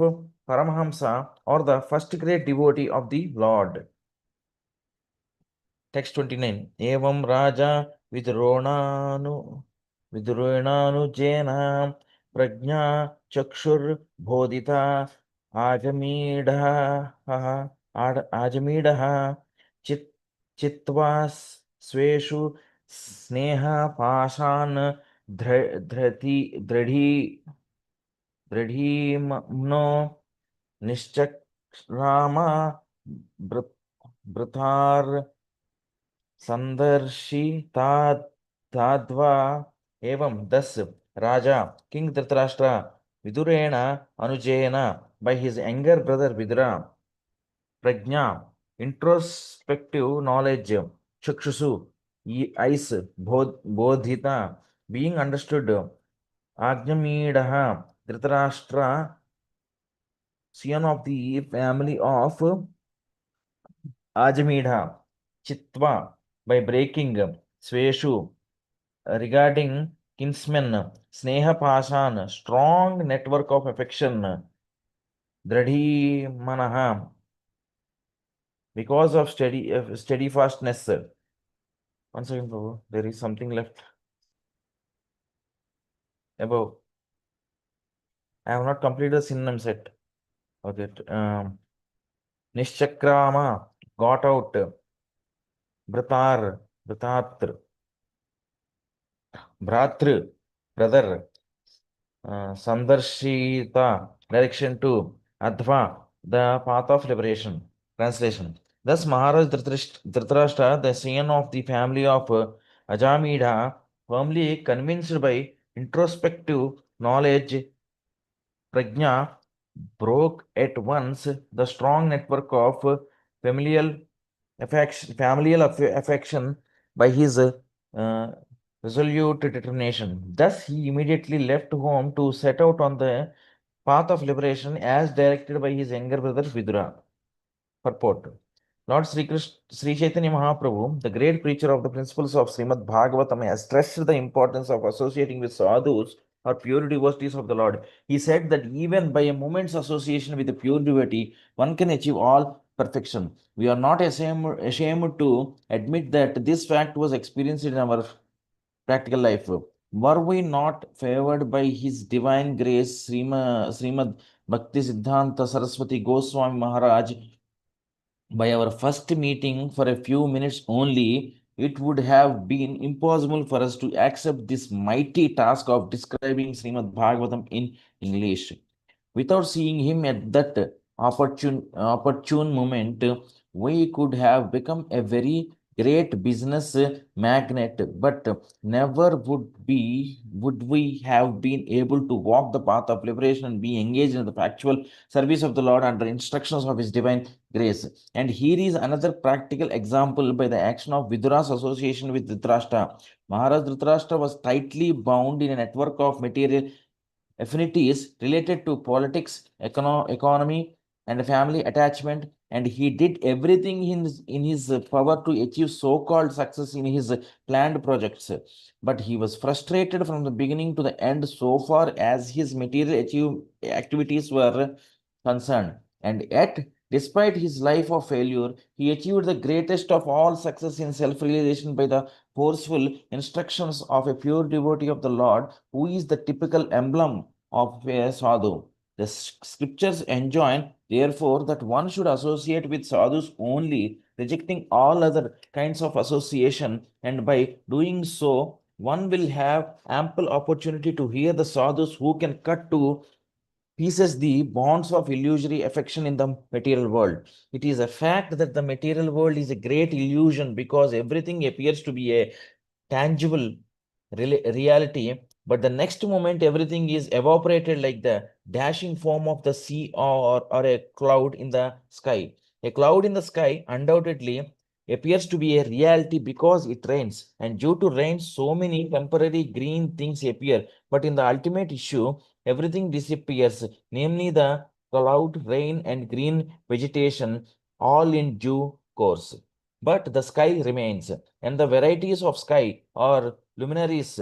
Paramahamsa, or the first great devotee of the Lord. Text 29. Evam Raja Vidronanujena Prajna Chakshur Bodhita Ajamidaha Chitva Sveshu Sneha Pashan Dradhimno Nishchakrama Brutar Sandarshi Tadva Evam. Thus, Raja, King Dhritarashtra, Vidurena Anujena, by his younger brother Vidura, Prajna, introspective knowledge, Chakshusu, eyes, Bodhita, being understood, Ajamidaha, Dhritarashtra, son of the family of Ajamidha, Chitva, by breaking, Sveshu, regarding kinsmen, Sneha Pashan, strong network of affection, Dradhi Manaha, because of steadfastness. One second, Prabhu. There is something left above. I have not completed the synonym set. Okay. Nishchakrama, got out. Bratr, Bratr, brother. Sandarshita, direction to Adva, the path of liberation. Translation. Thus, Maharaj Dhritarashtra, the son of the family of Ajamidha, firmly convinced by introspective knowledge, Prajna, broke at once the strong network of familial affection by his resolute determination. Thus, he immediately left home to set out on the path of liberation as directed by his younger brother Vidura. Purport. Lord Sri Chaitanya Mahaprabhu, the great preacher of the principles of Śrīmad-Bhāgavatam, has stressed the importance of associating with sadhus or pure devotees of the Lord. He said that even by a moment's association with a pure devotee, one can achieve all perfection. We are not ashamed to admit that this fact was experienced in our practical life. Were we not favored by His divine grace, Srimad Bhakti Siddhanta Saraswati Goswami Maharaj, by our first meeting for a few minutes only, it would have been impossible for us to accept this mighty task of describing Srimad Bhagavatam in English. Without seeing him at that opportune moment, we could have become a very great business magnate, but never would we have been able to walk the path of liberation and be engaged in the factual service of the Lord under instructions of His divine grace. And here is another practical example by the action of Vidura's association with Dhritarashtra. Maharaj Dhritarashtra was tightly bound in a network of material affinities related to politics, economy, and family attachment, and he did everything in his power to achieve so-called success in his planned projects. But he was frustrated from the beginning to the end so far as his material activities were concerned. And yet, despite his life of failure, he achieved the greatest of all success in self-realization by the forceful instructions of a pure devotee of the Lord, who is the typical emblem of a sadhu. The scriptures enjoin, therefore, that one should associate with sadhus only, rejecting all other kinds of association, and by doing so, one will have ample opportunity to hear the sadhus who can cut to pieces the bonds of illusory affection in the material world. It is a fact that the material world is a great illusion because everything appears to be a tangible reality, but the next moment everything is evaporated like the dashing foam of the sea or a cloud in the sky. A cloud in the sky undoubtedly appears to be a reality because it rains, and due to rain, so many temporary green things appear. But in the ultimate issue, everything disappears, namely the cloud, rain, and green vegetation, all in due course. But the sky remains, and the varieties of sky or luminaries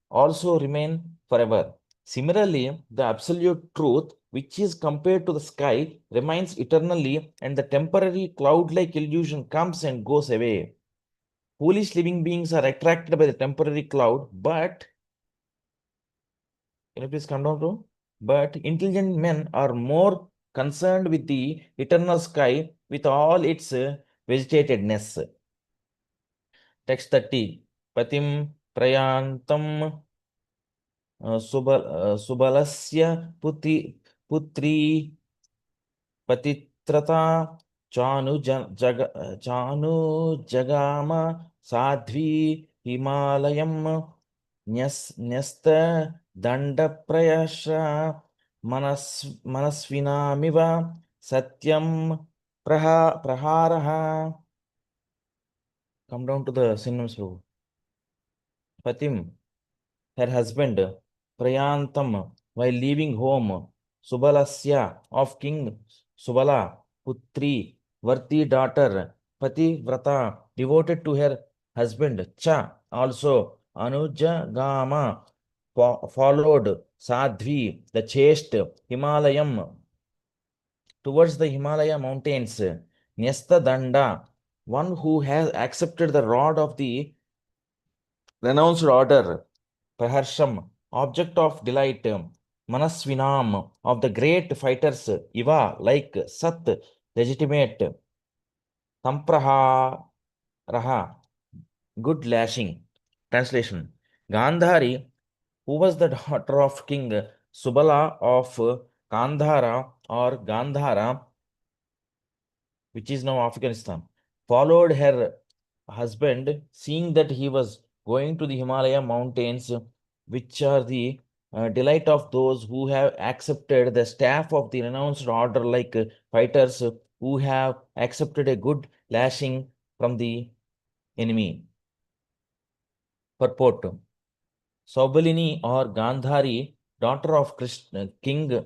also remain forever. Similarly, the absolute truth, which is compared to the sky, remains eternally, and the temporary cloud-like illusion comes and goes away. Foolish living beings are attracted by the temporary cloud, but can you please come down to? But intelligent men are more concerned with the eternal sky with all its vegetatedness. Text 30. Patim prayantam सुबलस्य पुत्री पतित्रता चानुजगाम साध्वी हिमालयं न्यस्त दण्डप्रयश मनस्विनामिव सत्यं प्रहारः. Come down to the synonyms. Patim, her husband, Prayantam, while leaving home, Subalasya of King Subala, Putri, worthy daughter, Pati Vrata, devoted to her husband, Cha, also Anujagama, followed Sadhvi, the chaste, Himalayam, towards the Himalaya mountains, Nyasta Danda, one who has accepted the rod of the renounced order, Praharsham, object of delight, Manasvinam, of the great fighters, Iva, like Sat, legitimate, Tampraha, Raha, good lashing. Translation. Gandhari, who was the daughter of King Subala of Gandhara or Gandhara, which is now Afghanistan, followed her husband, seeing that he was going to the Himalaya mountains, which are the delight of those who have accepted the staff of the renounced order, like fighters who have accepted a good lashing from the enemy. Purport. Saubalini or Gandhari, daughter of King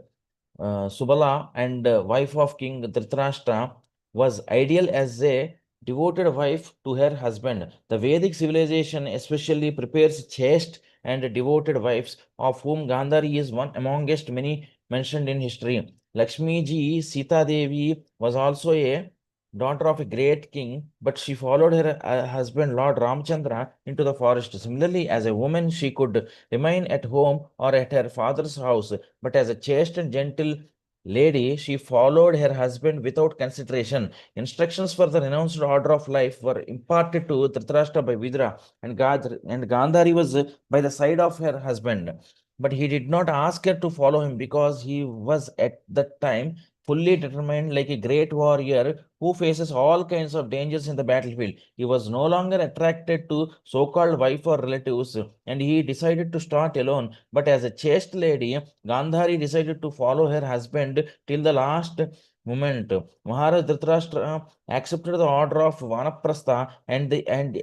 Subala and wife of King Dhritarashtra, was ideal as a devoted wife to her husband. The Vedic civilization especially prepares chaste and devoted wives, of whom Gandhari is one amongst many mentioned in history. Lakshmi ji Sita Devi was also a daughter of a great king, but she followed her husband Lord Ramchandra into the forest. Similarly, as a woman, she could remain at home or at her father's house, but as a chaste and gentle lady, she followed her husband without consideration. Instructions for the renounced order of life were imparted to Dhritarashtra by Vidura, and Gandhari was by the side of her husband. but he did not ask her to follow him because he was at that time fully determined, like a great warrior who faces all kinds of dangers in the battlefield. He was no longer attracted to so-called wife or relatives, and he decided to start alone. But as a chaste lady, Gandhari decided to follow her husband till the last moment. Maharaj Dhritarashtra accepted the order of Vanaprastha, and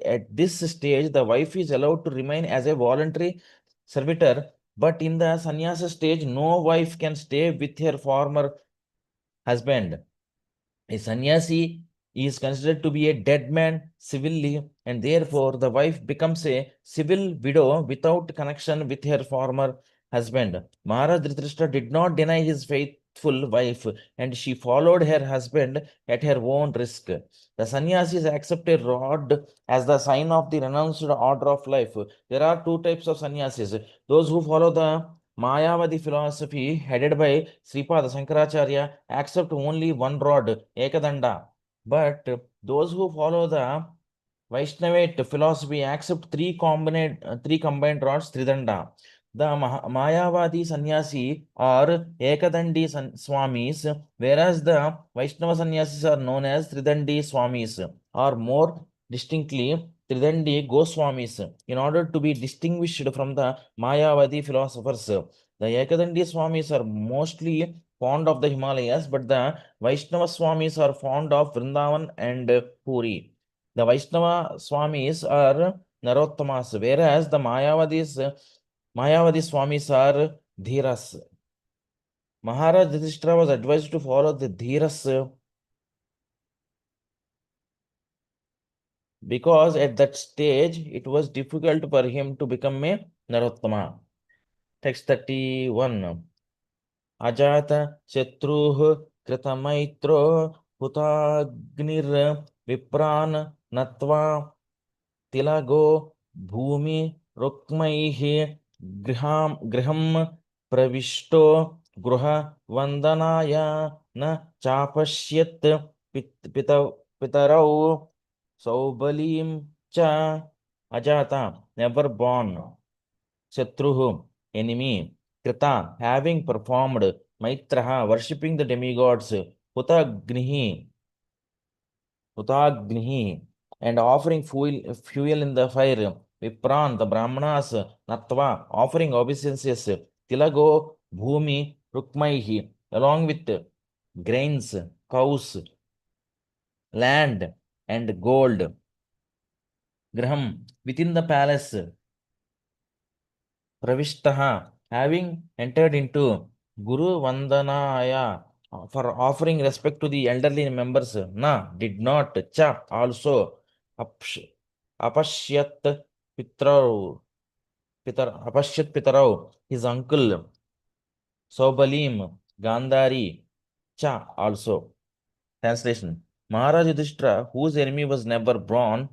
at this stage, the wife is allowed to remain as a voluntary servitor. But in the sannyasa stage, no wife can stay with her former husband. A sannyasi is considered to be a dead man civilly, and therefore the wife becomes a civil widow without connection with her former husband. Maharaj Dhritarashtra did not deny his faithful wife, and she followed her husband at her own risk. The sannyasis accept a rod as the sign of the renounced order of life. There are two types of sannyasis: those who follow the Mayavadi philosophy headed by Sripada Shankaracharya accept only one rod, Ekadanda. But those who follow the Vaishnavite philosophy accept three combined rods, Tridanda. The Mayavadi sannyasi are Ekadandi Swamis, whereas the Vaishnava sannyasis are known as Tridandi Swamis, or more distinctly Tridandi Goswamis, in order to be distinguished from the Mayavadi philosophers. The Ekadandi Swamis are mostly fond of the Himalayas, but the Vaishnava Swamis are fond of Vrindavan and Puri. The Vaishnava Swamis are Narottamas, whereas the Mayavadi Swamis are Dhiras. Maharaj Yudhishthira was advised to follow the Dhiras because at that stage it was difficult for him to become a Narottama. Text 31. Ajata Shatruh Kritamaitro Hutagnir Vipran Natva Tilago Bhumi Rukmaihi Griham Pravishto Gruha Vandanaya Na Chapashyat Pitarau Saubalim Cha Ajata, never born. Shatruhu, enemy. Krita, having performed. Maitraha, worshipping the demigods. Hutagnihi, and offering fuel in the fire. Vipran, the Brahmanas. Natva, offering obeisances. Tilago, Bhumi, Rukmaihi, along with grains, cows, land, and gold. Graham, within the palace. Pravishtaha, having entered into Guru Vandanaya, for offering respect to the elderly members. Na, did not. Cha, also. Apashyat Pitrau, Apashyat Pitarau, his uncle. Sobalim, Gandhari. Cha, also. Translation: Maharaj Yudhishthira, whose enemy was never born,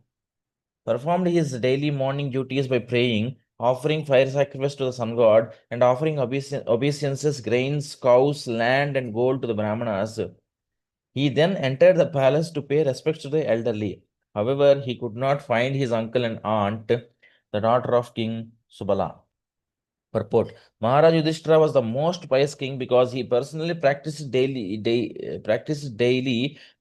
performed his daily morning duties by praying, offering fire sacrifice to the sun god, and offering obeisances, grains, cows, land, and gold to the Brahmanas. He then entered the palace to pay respects to the elderly. However, he could not find his uncle and aunt, the daughter of King Subala. Purport: Maharaj Yudhishthira was the most pious king because he personally practiced daily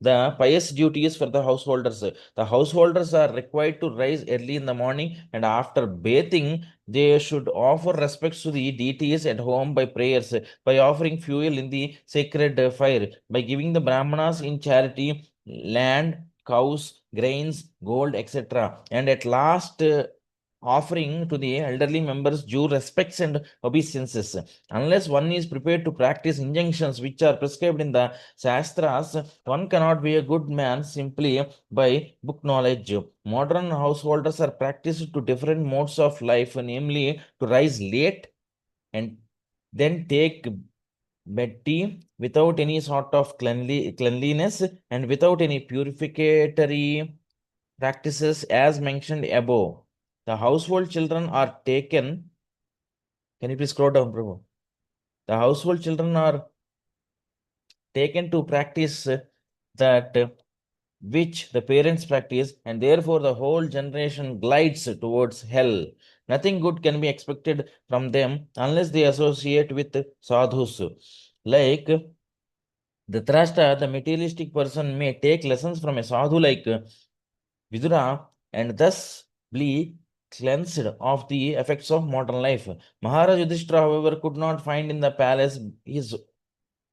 the pious duties for the householders. The householders are required to rise early in the morning, and after bathing, they should offer respects to the deities at home by prayers, by offering fuel in the sacred fire, by giving the Brahmanas in charity land, cows, grains, gold, etc. And at last, offering to the elderly members due respects and obeisances. Unless one is prepared to practice injunctions which are prescribed in the Shastras, one cannot be a good man simply by book knowledge. Modern householders are practiced to different modes of life, namely to rise late and then take bed tea without any sort of cleanliness and without any purificatory practices as mentioned above. The household children are taken. Can you please scroll down, Prabhu? The household children are taken to practice that which the parents practice, and therefore the whole generation glides towards hell. Nothing good can be expected from them unless they associate with sadhus. Like Dhritarashtra, the materialistic person may take lessons from a sadhu like Vidura and thus be cleansed of the effects of modern life. Maharaj Yudhishthira, however, could not find in the palace his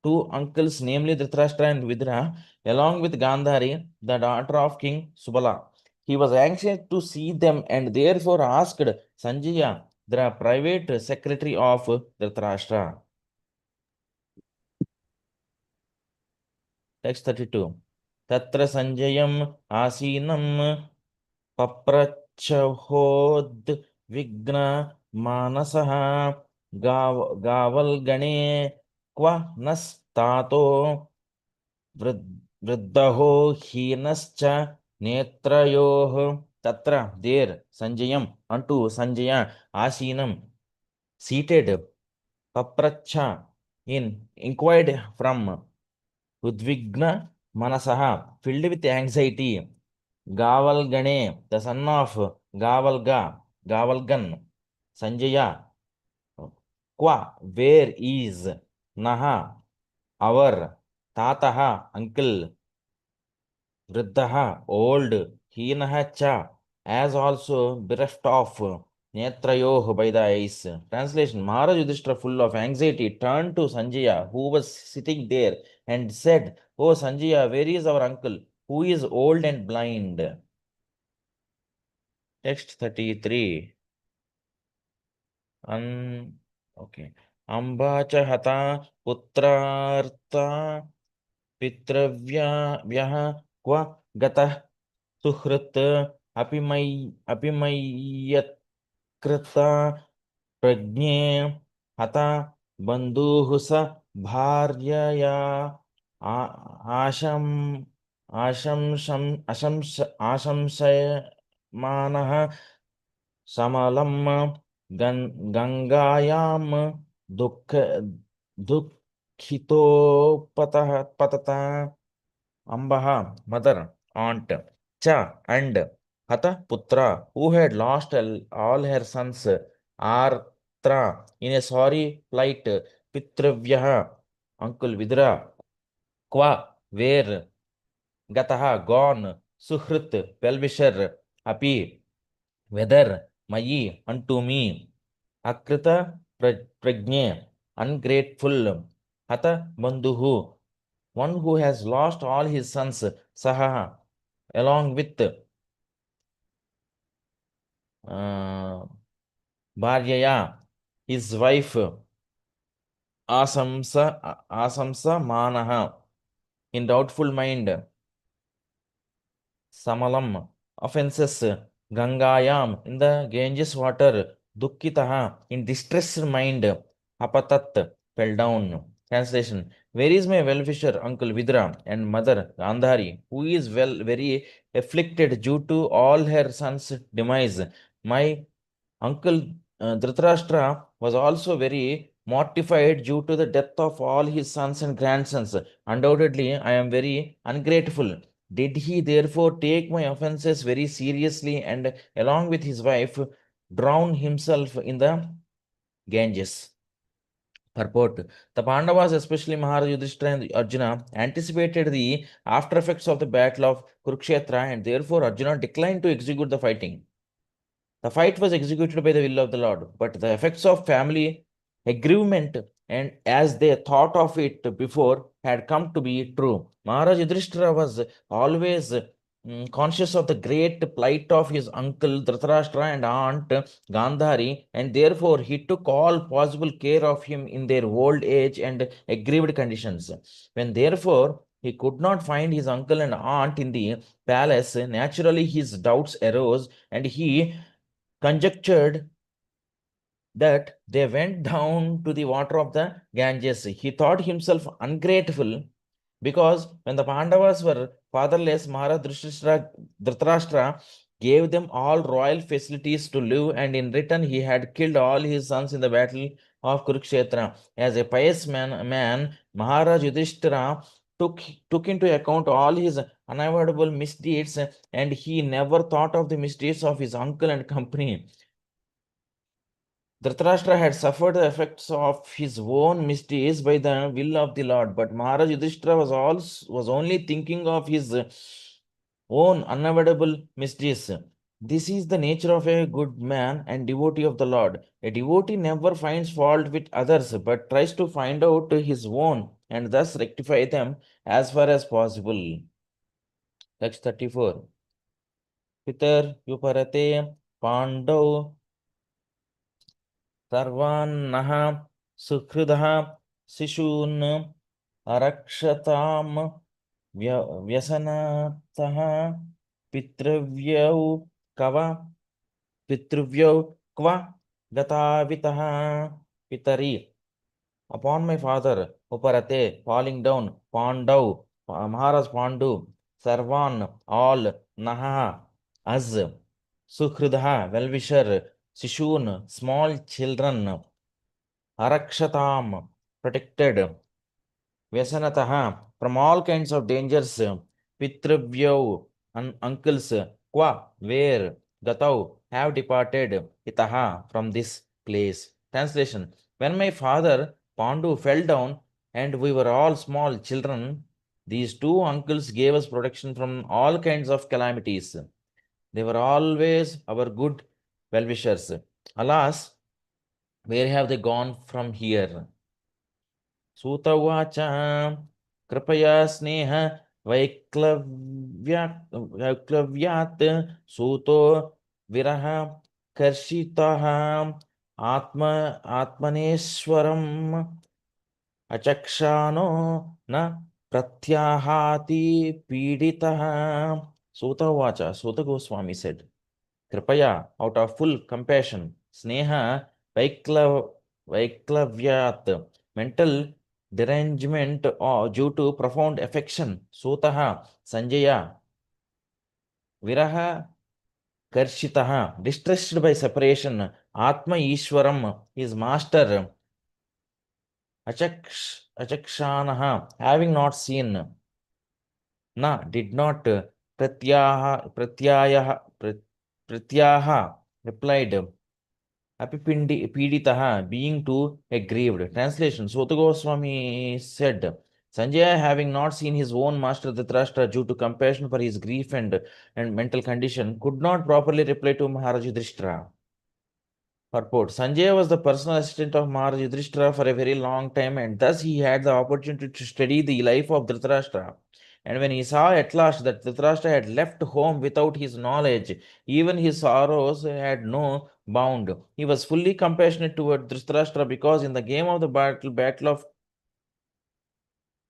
two uncles, namely Dhritarashtra and Vidura, along with Gandhari, the daughter of King Subala. He was anxious to see them and therefore asked Sanjaya, the private secretary of Dhritarashtra. Text 32. Tatra Sanjayam Asinam Paprachahod Vigna Manasaha Gavalgane Kwa Nastato Vriddaho Hinascha Netrayoh Tatra there Sanjayam unto Sanjaya Asinam seated Papracha inquired from Udvigna Manasaha filled with anxiety Gavalgane, the son of Gavalgan, Sanjaya, Kwa, where is Naha, our Tataha, uncle, Vriddaha, old, Hinaha cha, as also bereft of Netrayoh by the eyes. Translation: Maharaj Yudhishthira, full of anxiety, turned to Sanjaya, who was sitting there, and said, "Oh Sanjaya, where is our uncle, who is old and blind?" Text 33. Okay. Amba cha hata putrartha pitravyah kwa gatah suhrit apimayatkrita prajne hata bandhuh sa bharyaya asham आशंसयमानः Samalam Gangayam Dukhito Patata Ambaha, mother, aunt, Cha, and Hata Putra, who had lost all her sons, Artra, in a sorry plight, Pitravyaha, uncle Vidra, Kwa, where, Gataha, gone, Suhrit, well-wisher, Api, whether Mayi unto me, Akrita Prajne, ungrateful, Hata Bandhuhu, one who has lost all his sons, Saha, along with Bharyaya, his wife, Asamsa Manaha, in doubtful mind, Samalam, offenses, Gangayam, in the Ganges water, Dukkitaha, in distressed mind, Apatat, fell down. Translation: where is my well-wisher uncle Vidra and mother Gandhari, who is very afflicted due to all her sons' demise? My uncle Dhritarashtra was also very mortified due to the death of all his sons and grandsons. Undoubtedly, I am very ungrateful. Did he therefore take my offenses very seriously and, along with his wife, drown himself in the Ganges? Purport: the Pandavas, especially Maharaj Yudhishthira and Arjuna, anticipated the after effects of the battle of Kurukshetra, and therefore Arjuna declined to execute the fighting. The fight was executed by the will of the Lord, but the effects of family aggrievement, and as they thought of it before, had come to be true. Maharaj Yudhishthira was always conscious of the great plight of his uncle Dhritarashtra and aunt Gandhari, and therefore he took all possible care of him in their old age and aggrieved conditions. When therefore he could not find his uncle and aunt in the palace, naturally his doubts arose, and he conjectured that they went down to the water of the Ganges. He thought himself ungrateful because when the Pandavas were fatherless, Maharaj Dhritarashtra gave them all royal facilities to live, and in return he had killed all his sons in the battle of Kurukshetra. As a pious man Maharaj Yudhishthira took into account all his unavoidable misdeeds, and he never thought of the misdeeds of his uncle and company. Dhritarashtra had suffered the effects of his own misdeeds by the will of the Lord, but Maharaj Yudhishthira was only thinking of his own unavoidable misdeeds. This is the nature of a good man and devotee of the Lord. A devotee never finds fault with others, but tries to find out his own and thus rectify them as far as possible. Text 34. Pitar Yuparate Pandau सर्वान्नः सुहृदः शिशून् अरक्षताम् व्यसनतः पितृव्यौ कव पितृव्यौ क्व गतावितः पितरि. Upon my father, Uparate, falling down, Pandau, Maharaj Pandu, Sarvan, all, Naha, us, Sukhridha, well-wisher, Shishun, small children, Arakshatam, protected, Vyasanataha, from all kinds of dangers, Pitrabhyau, uncles, Kwa, where, Gatau, have departed, Itaha, from this place. Translation. When my father, Pandu, fell down and we were all small children, these two uncles gave us protection from all kinds of calamities. They were always our good well-wishers. Alas, where have they gone from here? Suta uvacha kripaya sneha vaiklavyat suto viraha karshitaha atmaneswaram achakshano na pratyahati piditaha. Suta uvacha, Suta Goswami said, Kripaya, out of full compassion, Sneha, Vaiklavyat, mental derangement due to profound affection, Sutaha, Sanjaya, Viraha, Karshitaha, distressed by separation, Atma Ishwaram, his master, Achakshanaha, having not seen, Na, did not, Pratyaha, replied, Piditaha, being too aggrieved. Translation. Suta Goswami said, Sanjaya, having not seen his own master Dhritarashtra due to compassion for his grief and mental condition, could not properly reply to Maharaj Yudhishthira. Purport. Sanjaya was the personal assistant of Maharaj Yudhishthira for a very long time, and thus he had the opportunity to study the life of Dhritarashtra. And when he saw at last that Dhritarashtra had left home without his knowledge, even his sorrows had no bound. He was fully compassionate toward Dhritarashtra because in the game of the battle of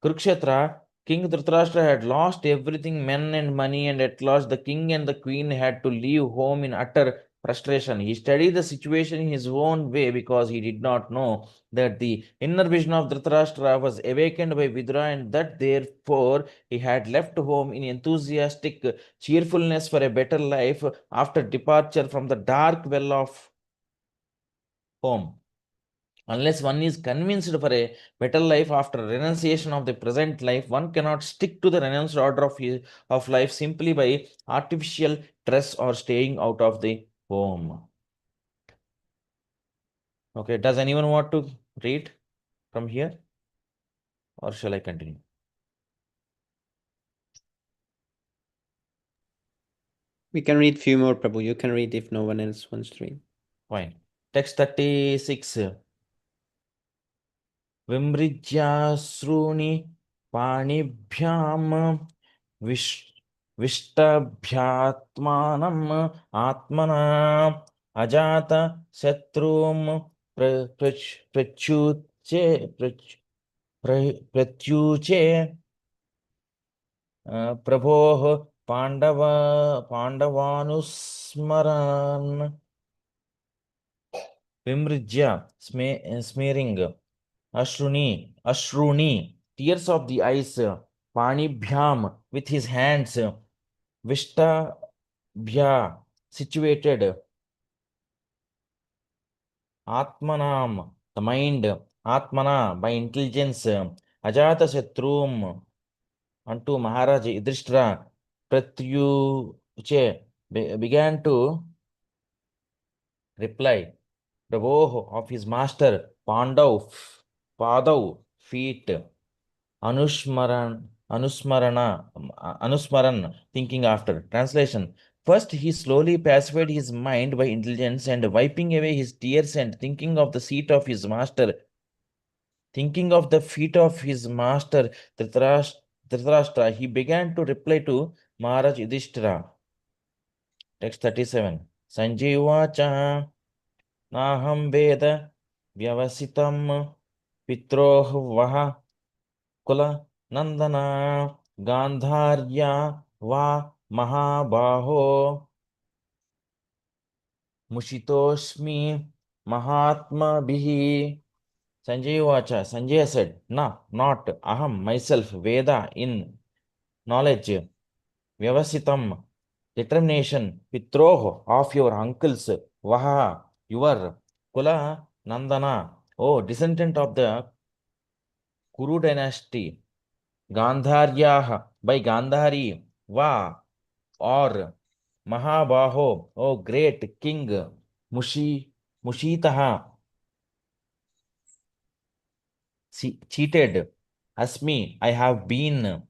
Kurukshetra, King Dhritarashtra had lost everything, men and money, and at last the king and the queen had to leave home in utter frustration. He studied the situation in his own way because he did not know that the inner vision of Dhritarashtra was awakened by Vidura, and that therefore he had left home in enthusiastic cheerfulness for a better life after departure from the dark well of home. Unless one is convinced for a better life after renunciation of the present life, one cannot stick to the renounced order of life simply by artificial dress or staying out of the home. Okay, does anyone want to read from here? Or shall I continue? We can read few more, Prabhu. You can read if no one else wants to read. Fine. Text 36. Vimrijyasruni panibhyam विष्टभ्यात्मानम् आत्मना अजात शत्रुं प्रत्युचे प्रभोः पाण्डवानुस्मरन् विमृज्य smearing Ashruni, tears of the eyes, Panibhyam, with his hands, Vishtabhya, situated, Atmanam, the mind, Atmana, by intelligence, Ajata Shatrum, unto Maharaj Yudhishthira, Pratyuche began to reply, Prabhu of his master Padav feet, Anusmaran, thinking after. Translation. First, he slowly pacified his mind by intelligence and wiping away his tears and thinking of the seat of his master, thinking of the feet of his master Dhritarashtra, he began to reply to Maharaj Yudhishthira. Text 37. Sanjeevacha Naham Veda Vyavasitam Pitroh Vaha Kula Nandana Gandharya Va Mahabaho Mushitosmi Mahatma Bihi. Sanjay Vacha, Sanjay said, "No, not Aham, myself, Veda, in knowledge, Vyavasitam, determination, Pitroh, of your uncles, Vaha, your Kula Nandana, oh, descendant of the Kuru dynasty, Gandharyah, by Gandhari, Va, or Mahabaho, oh, great king, Mushitaha, cheated, Asmi, I have been.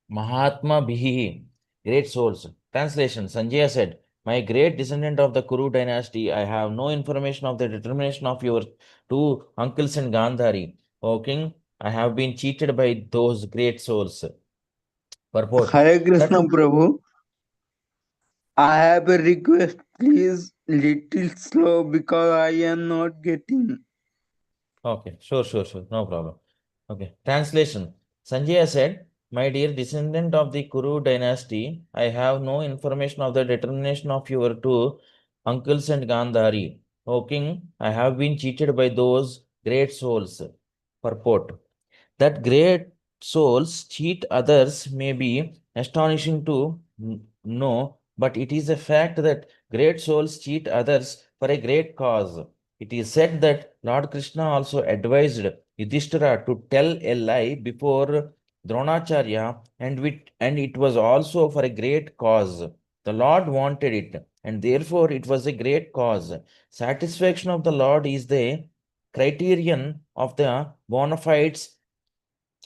Mahatma Bihi, great souls. Translation. Sanjaya said, my great descendant of the Kuru dynasty, I have no information of the determination of your two uncles in Gandhari. O king, I have been cheated by those great souls. Purport. Hare That, Krishna Prabhu. I have a request. Please little slow because I am not getting. okay, sure. No problem. Okay. Translation. Sanjaya said, my dear descendant of the Kuru dynasty, I have no information of the determination of your two uncles and Gandhari. O king, I have been cheated by those great souls. Purport. That great souls cheat others may be astonishing to know, but it is a fact that great souls cheat others for a great cause. It is said that Lord Krishna also advised Yudhishthira to tell a lie before Dronacharya, and it was also for a great cause. The Lord wanted it, and therefore it was a great cause. Satisfaction of the Lord is the criterion of the bona fides,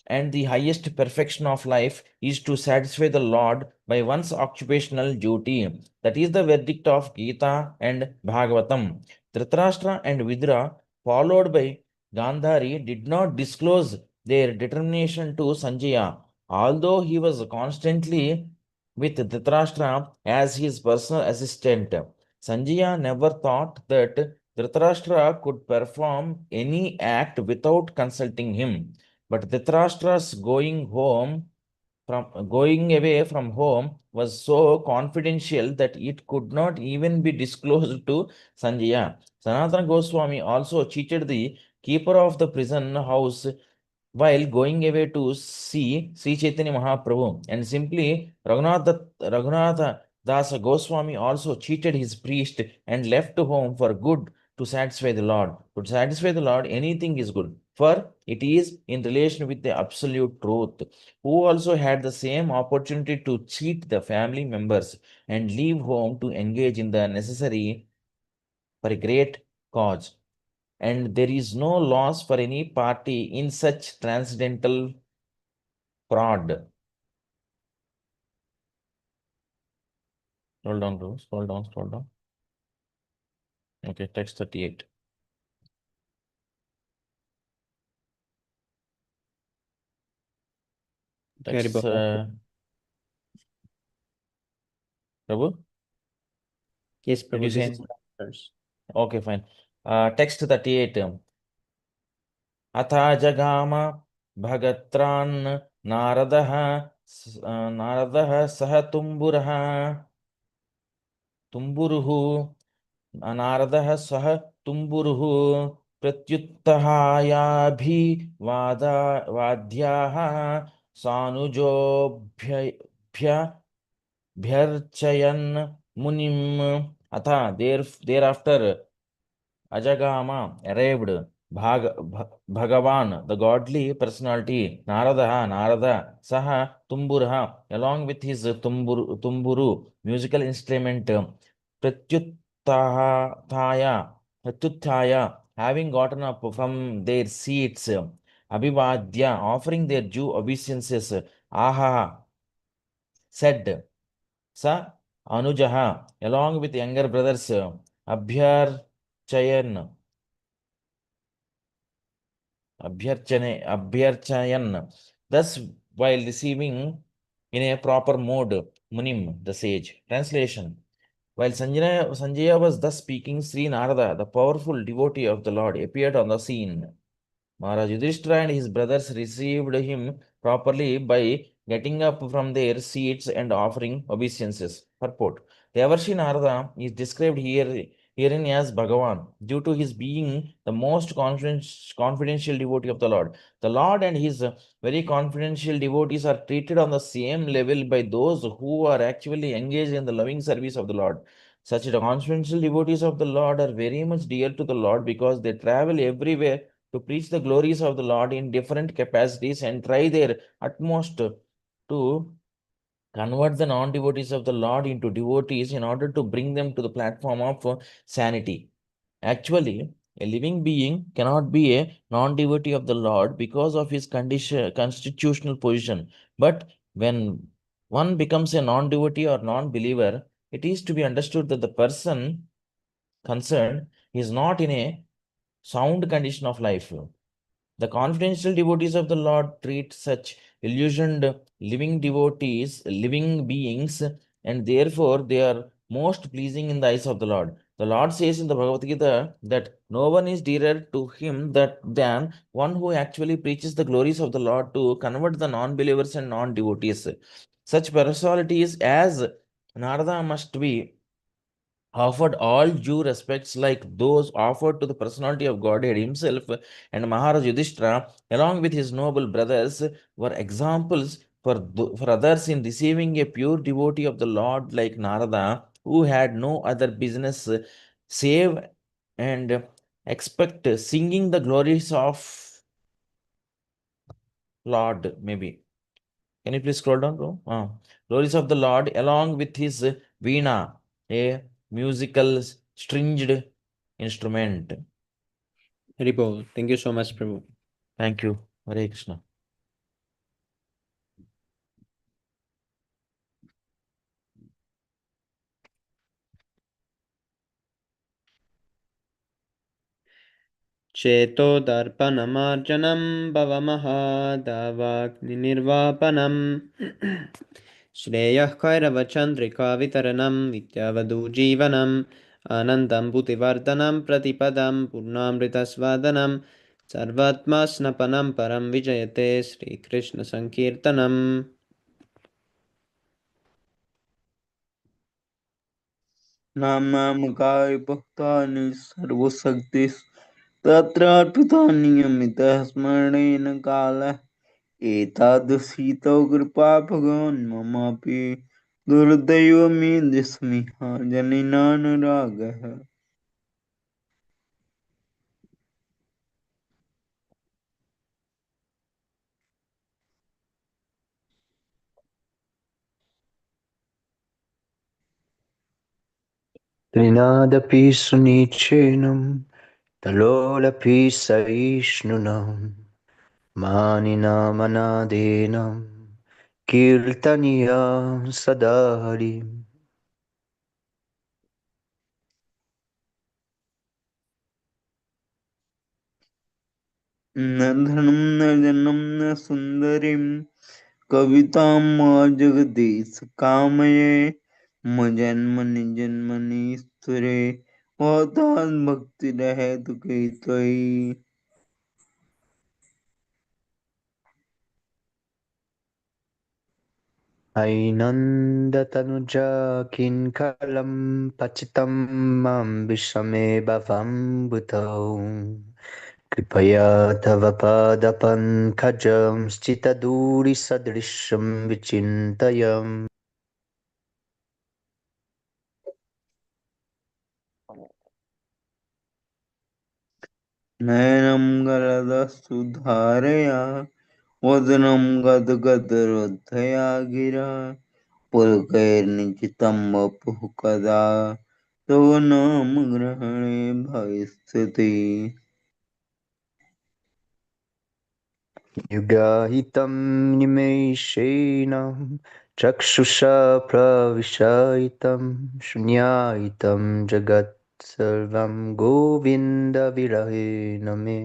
and the highest perfection of life is to satisfy the Lord by one's occupational duty. That is the verdict of Gita and Bhagavatam. Dhritarashtra and Vidura, followed by Gandhari, did not disclose their determination to Sanjaya, although he was constantly with Dhritarashtra as his personal assistant. Sanjaya never thought that Dhritarashtra could perform any act without consulting him. But Dhritarashtra's going away from home was so confidential that it could not even be disclosed to Sanjaya. Sanatana Goswami also cheated the keeper of the prison house while going away to see Sri Chaitanya Mahaprabhu, and simply Raghunatha Dasa Goswami also cheated his priest and left home for good to satisfy the Lord. To satisfy the Lord, anything is good, for it is in relation with the absolute truth, who also had the same opportunity to cheat the family members and leave home to engage in the necessary for a great cause. And there is no loss for any party in such transcendental fraud. Scroll down, bro. Scroll down. Okay, text 38. Text, Prabhu? Yes, Did Prabhu, you this say is answers. Okay, fine. Text 38. Atha jagama bhagatraन् नारदः सह तुम्बुरुः नारदः सह तुम्बुरुः प्रत्युत्थायाभिवाद्याः सानुजोऽभ्यर्चयन् मुनिम्. Atha, thereafter Ajagama arrived, Bhagavan, the godly personality, Narada, Saha, Tumburha, along with his Tumburu, musical instrument, Pratyuttaya, having gotten up from their seats, Abhivadya, offering their due obeisances, Aha, said, Sa, Anujaha, along with younger brothers, Abhyarchayan, Abhyarchayan. Thus, while receiving in a proper mode, Munim, the sage. Translation. While Sanjaya was thus speaking, Sri Narada, the powerful devotee of the Lord, appeared on the scene. Maharaj Yudhishthira and his brothers received him properly by getting up from their seats and offering obeisances. Purport. Devarshi Narada is described herein as Bhagavan due to his being the most confidential devotee of the Lord. The Lord and his very confidential devotees are treated on the same level by those who are actually engaged in the loving service of the Lord. Such confidential devotees of the Lord are very much dear to the Lord because they travel everywhere to preach the glories of the Lord in different capacities and try their utmost to convert the non-devotees of the Lord into devotees in order to bring them to the platform of sanity. Actually, a living being cannot be a non-devotee of the Lord because of his constitutional position. But when one becomes a non-devotee or non-believer, it is to be understood that the person concerned is not in a sound condition of life. The confidential devotees of the Lord treat such illusioned living beings, and therefore they are most pleasing in the eyes of the Lord. The Lord says in the Bhagavad Gita that no one is dearer to him than one who actually preaches the glories of the Lord to convert the non-believers and non-devotees. Such personalities as Narada must be offered all due respects like those offered to the personality of Godhead himself, and Maharaj Yudhishthira, along with his noble brothers, were examples for others in receiving a pure devotee of the Lord like Narada, who had no other business save and expect singing the glories of Lord, maybe. Can you please scroll down, bro? Glories of the Lord, along with his veena, a musical stringed instrument. Haribol. Thank you so much, Prabhu. Thank you. Hare Krishna. चेतोदर्पणमार्जनं भवमहादावाग्निर्वापनं श्रेयः कैरवचन्द्रिकावितरणं विद्यावधूजीवनम् आनन्दं भूतिवर्धनं प्रतिपदं पूर्णामृतस्वादनं सर्वात्मास्नपनं परं विजयते श्रीकृष्णसङ्कीर्तनम्. नाम्नामुखाय भक्तानि सर्वशक्तिः तत्रार्पितानि अमितः स्मरणेन कालः एतादृशीतो कृपा भगवान् ममापि दुर्दैवमेऽस्मिह जनिनानुरागः त्रिनादपि सुनिचेनं तलोलपि सहिष्णुनां मानिनामनादेनं कीर्तनीयां सदा हरिम्. न धनं न जनं न सुन्दरीं कवितां मा जगदीश कामये मजन्मनि जन्मनि स्तुरे भवतां भक्तिरहेतुके त्वयि हैनन्दतनुजा किङ्कलं पतितं मां विषमे भवम्बुधौ कृपया तव पादपङ्कजं स्थितधूलिसदृशं विचिन्तयम्. नयनं गरदसुधारया वदनं गद्गदरोद्धया गिरा पुलकैर्निचितं वपुः कदा तव नाम ग्रहणे भविष्यति युगाहितं निमेषेण चक्षुषा प्रविशयितं शून्यायितं जगत् सर्वं गोविन्दविरहेण मे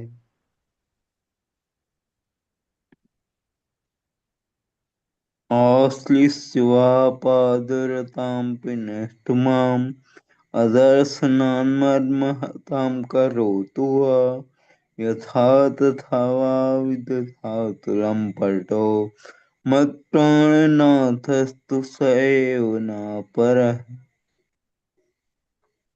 आश्लिष्यवापादरतां पिनष्टु माम् अदर्शनान्मर्महतां करोतु वा यथा तथा वा विदधातु लम्पटो मत्प्राणनाथस्तु स एव नापरः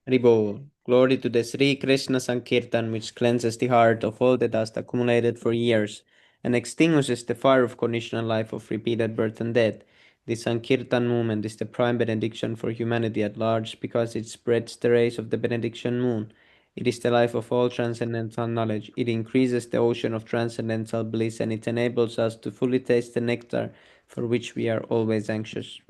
Haribol. Glory to the Sri Krishna Sankirtan, which cleanses the heart of all the dust accumulated for years and extinguishes the fire of conditional life of repeated birth and death. The Sankirtan movement is the prime benediction for humanity at large because it spreads the rays of the benediction moon. It is the life of all transcendental knowledge. It increases the ocean of transcendental bliss and it enables us to fully taste the nectar for which we are always anxious.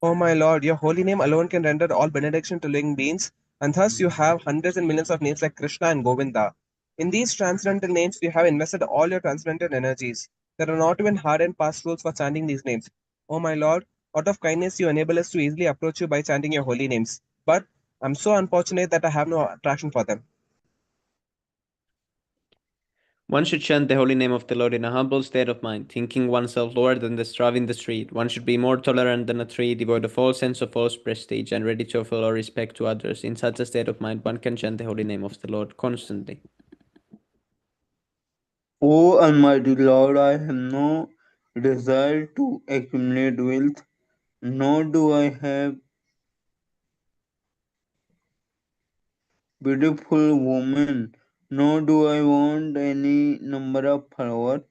O my Lord, your holy name alone can render all benediction to living beings, and thus you have hundreds and millions of names like Krishna and Govinda. In these transcendental names, you have invested all your transcendental energies. There are not even hard and fast rules for chanting these names. O my Lord, out of kindness, you enable us to easily approach you by chanting your holy names. But I'm so unfortunate that I have no attraction for them. One should chant the holy name of the Lord in a humble state of mind, thinking oneself lower than the straw in the street. One should be more tolerant than a tree, devoid of all sense of false prestige, and ready to offer all respect to others. In such a state of mind, one can chant the holy name of the Lord constantly. O Almighty Lord, I have no desire to accumulate wealth, nor do I have beautiful women, nor do I want any number of followers.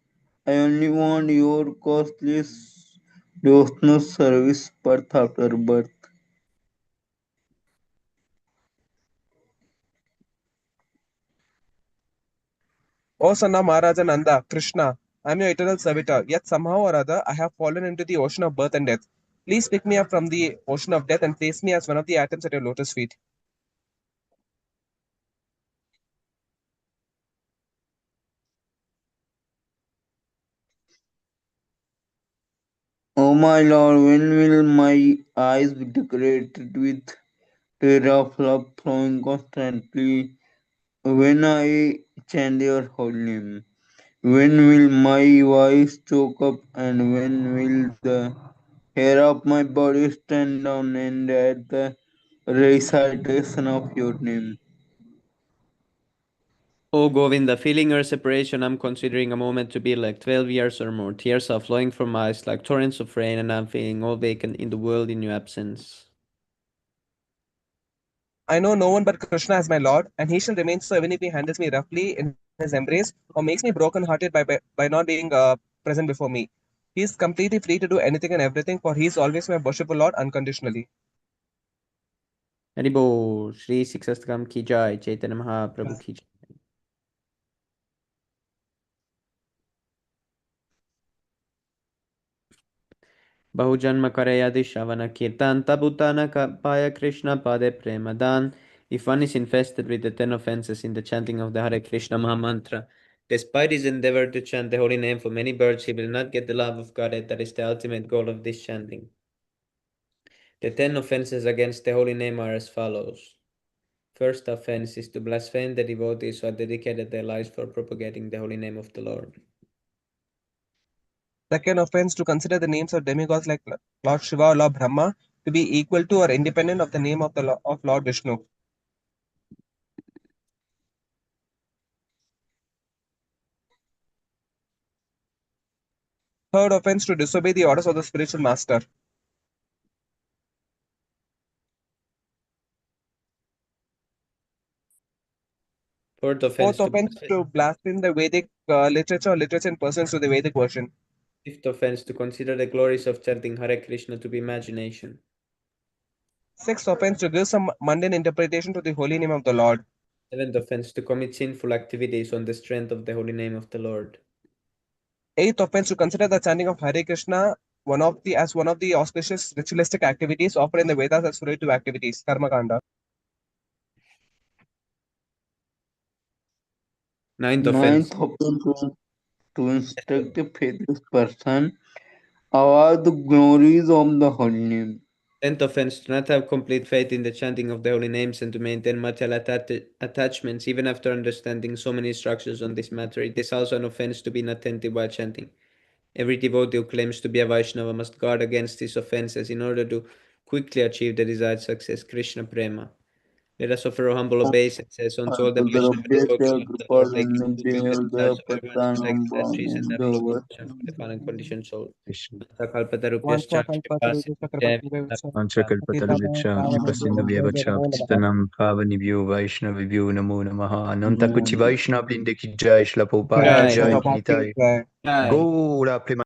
I only want your costly devotional service birth after birth. O son of Maharaja Nanda, Krishna, I am your eternal servitor, yet somehow or other I have fallen into the ocean of birth and death. Please pick me up from the ocean of death and place me as one of the atoms at your lotus feet. O my Lord, when will my eyes be decorated with tears of love flowing constantly when I chant your holy name? When will my voice choke up and when will the hair of my body stand on end at the recitation of your name? O Govinda, feeling your separation, I'm considering a moment to be like 12 years or more. Tears are flowing from my eyes like torrents of rain, and I'm feeling all vacant in the world in your absence. I know no one but Krishna as my Lord, and he shall remain so even if he handles me roughly in his embrace or makes me broken-hearted by not being present before me. He is completely free to do anything and everything, for he is always my worshipful Lord unconditionally. Haribol, Shri Siksastakam ki jai, Chaitanya Mahaprabhu ki jai. बहुजन्म करे यदि श्रवण कीर्तन तब उतान पाय Krishna pade premadan. If one is infested with the 10 offenses in the chanting of the Hare Krishna Maha Mantra, despite his endeavor to chant the holy name for many births, he will not get the love of God. That is the ultimate goal of this chanting. The 10 offenses against the holy name are as follows. First offense is to blaspheme the devotees who have dedicated their lives for propagating the holy name of the Lord. Second offense to consider the names of demigods like Lord Shiva or Lord Brahma to be equal to or independent of the name of of Lord Vishnu. Third offense to disobey the orders of the spiritual master. Fourth offense Fourth to offense blaspheme. to blaspheme the Vedic literature and persons to the Vedic version. Fifth offense to consider the glories of chanting Hare Krishna to be imagination. Sixth offense, to give some mundane interpretation to the holy name of the Lord. Seventh offense, to commit sinful activities on the strength of the holy name of the Lord. Eighth offense, to consider the chanting of Hare Krishna one of the auspicious ritualistic activities offered in the Vedas as curative activities, Karma Kanda. Ninth offense. Ninth offense to instruct a faithless person about the glories of the holy name. 10th offense, to not have complete faith in the chanting of the holy names and to maintain material attachments even after understanding so many instructions on this matter. It is also an offense to be inattentive while chanting. Every devotee who claims to be a Vaishnava must guard against these offenses in order to quickly achieve the desired success. Krishna Prema. Let us offer our humble obeisances unto all the Vaishnava devotees of the Lord, taking full charge of everyone's respective entries and having compassion for the fallen conditioned soul. Kalpatarubhyascha Panchakalpatarubhyascha Sindhu Patitanam Pavanibhyo Vaishnavibhyo Namo Namaha Ananta Kuchi Vaishnava Blinde Ki Jai Shla Prabhupada Ki Jai. Jai Prabhupada Ki Nitai ki jai. Jai. Gaura Prema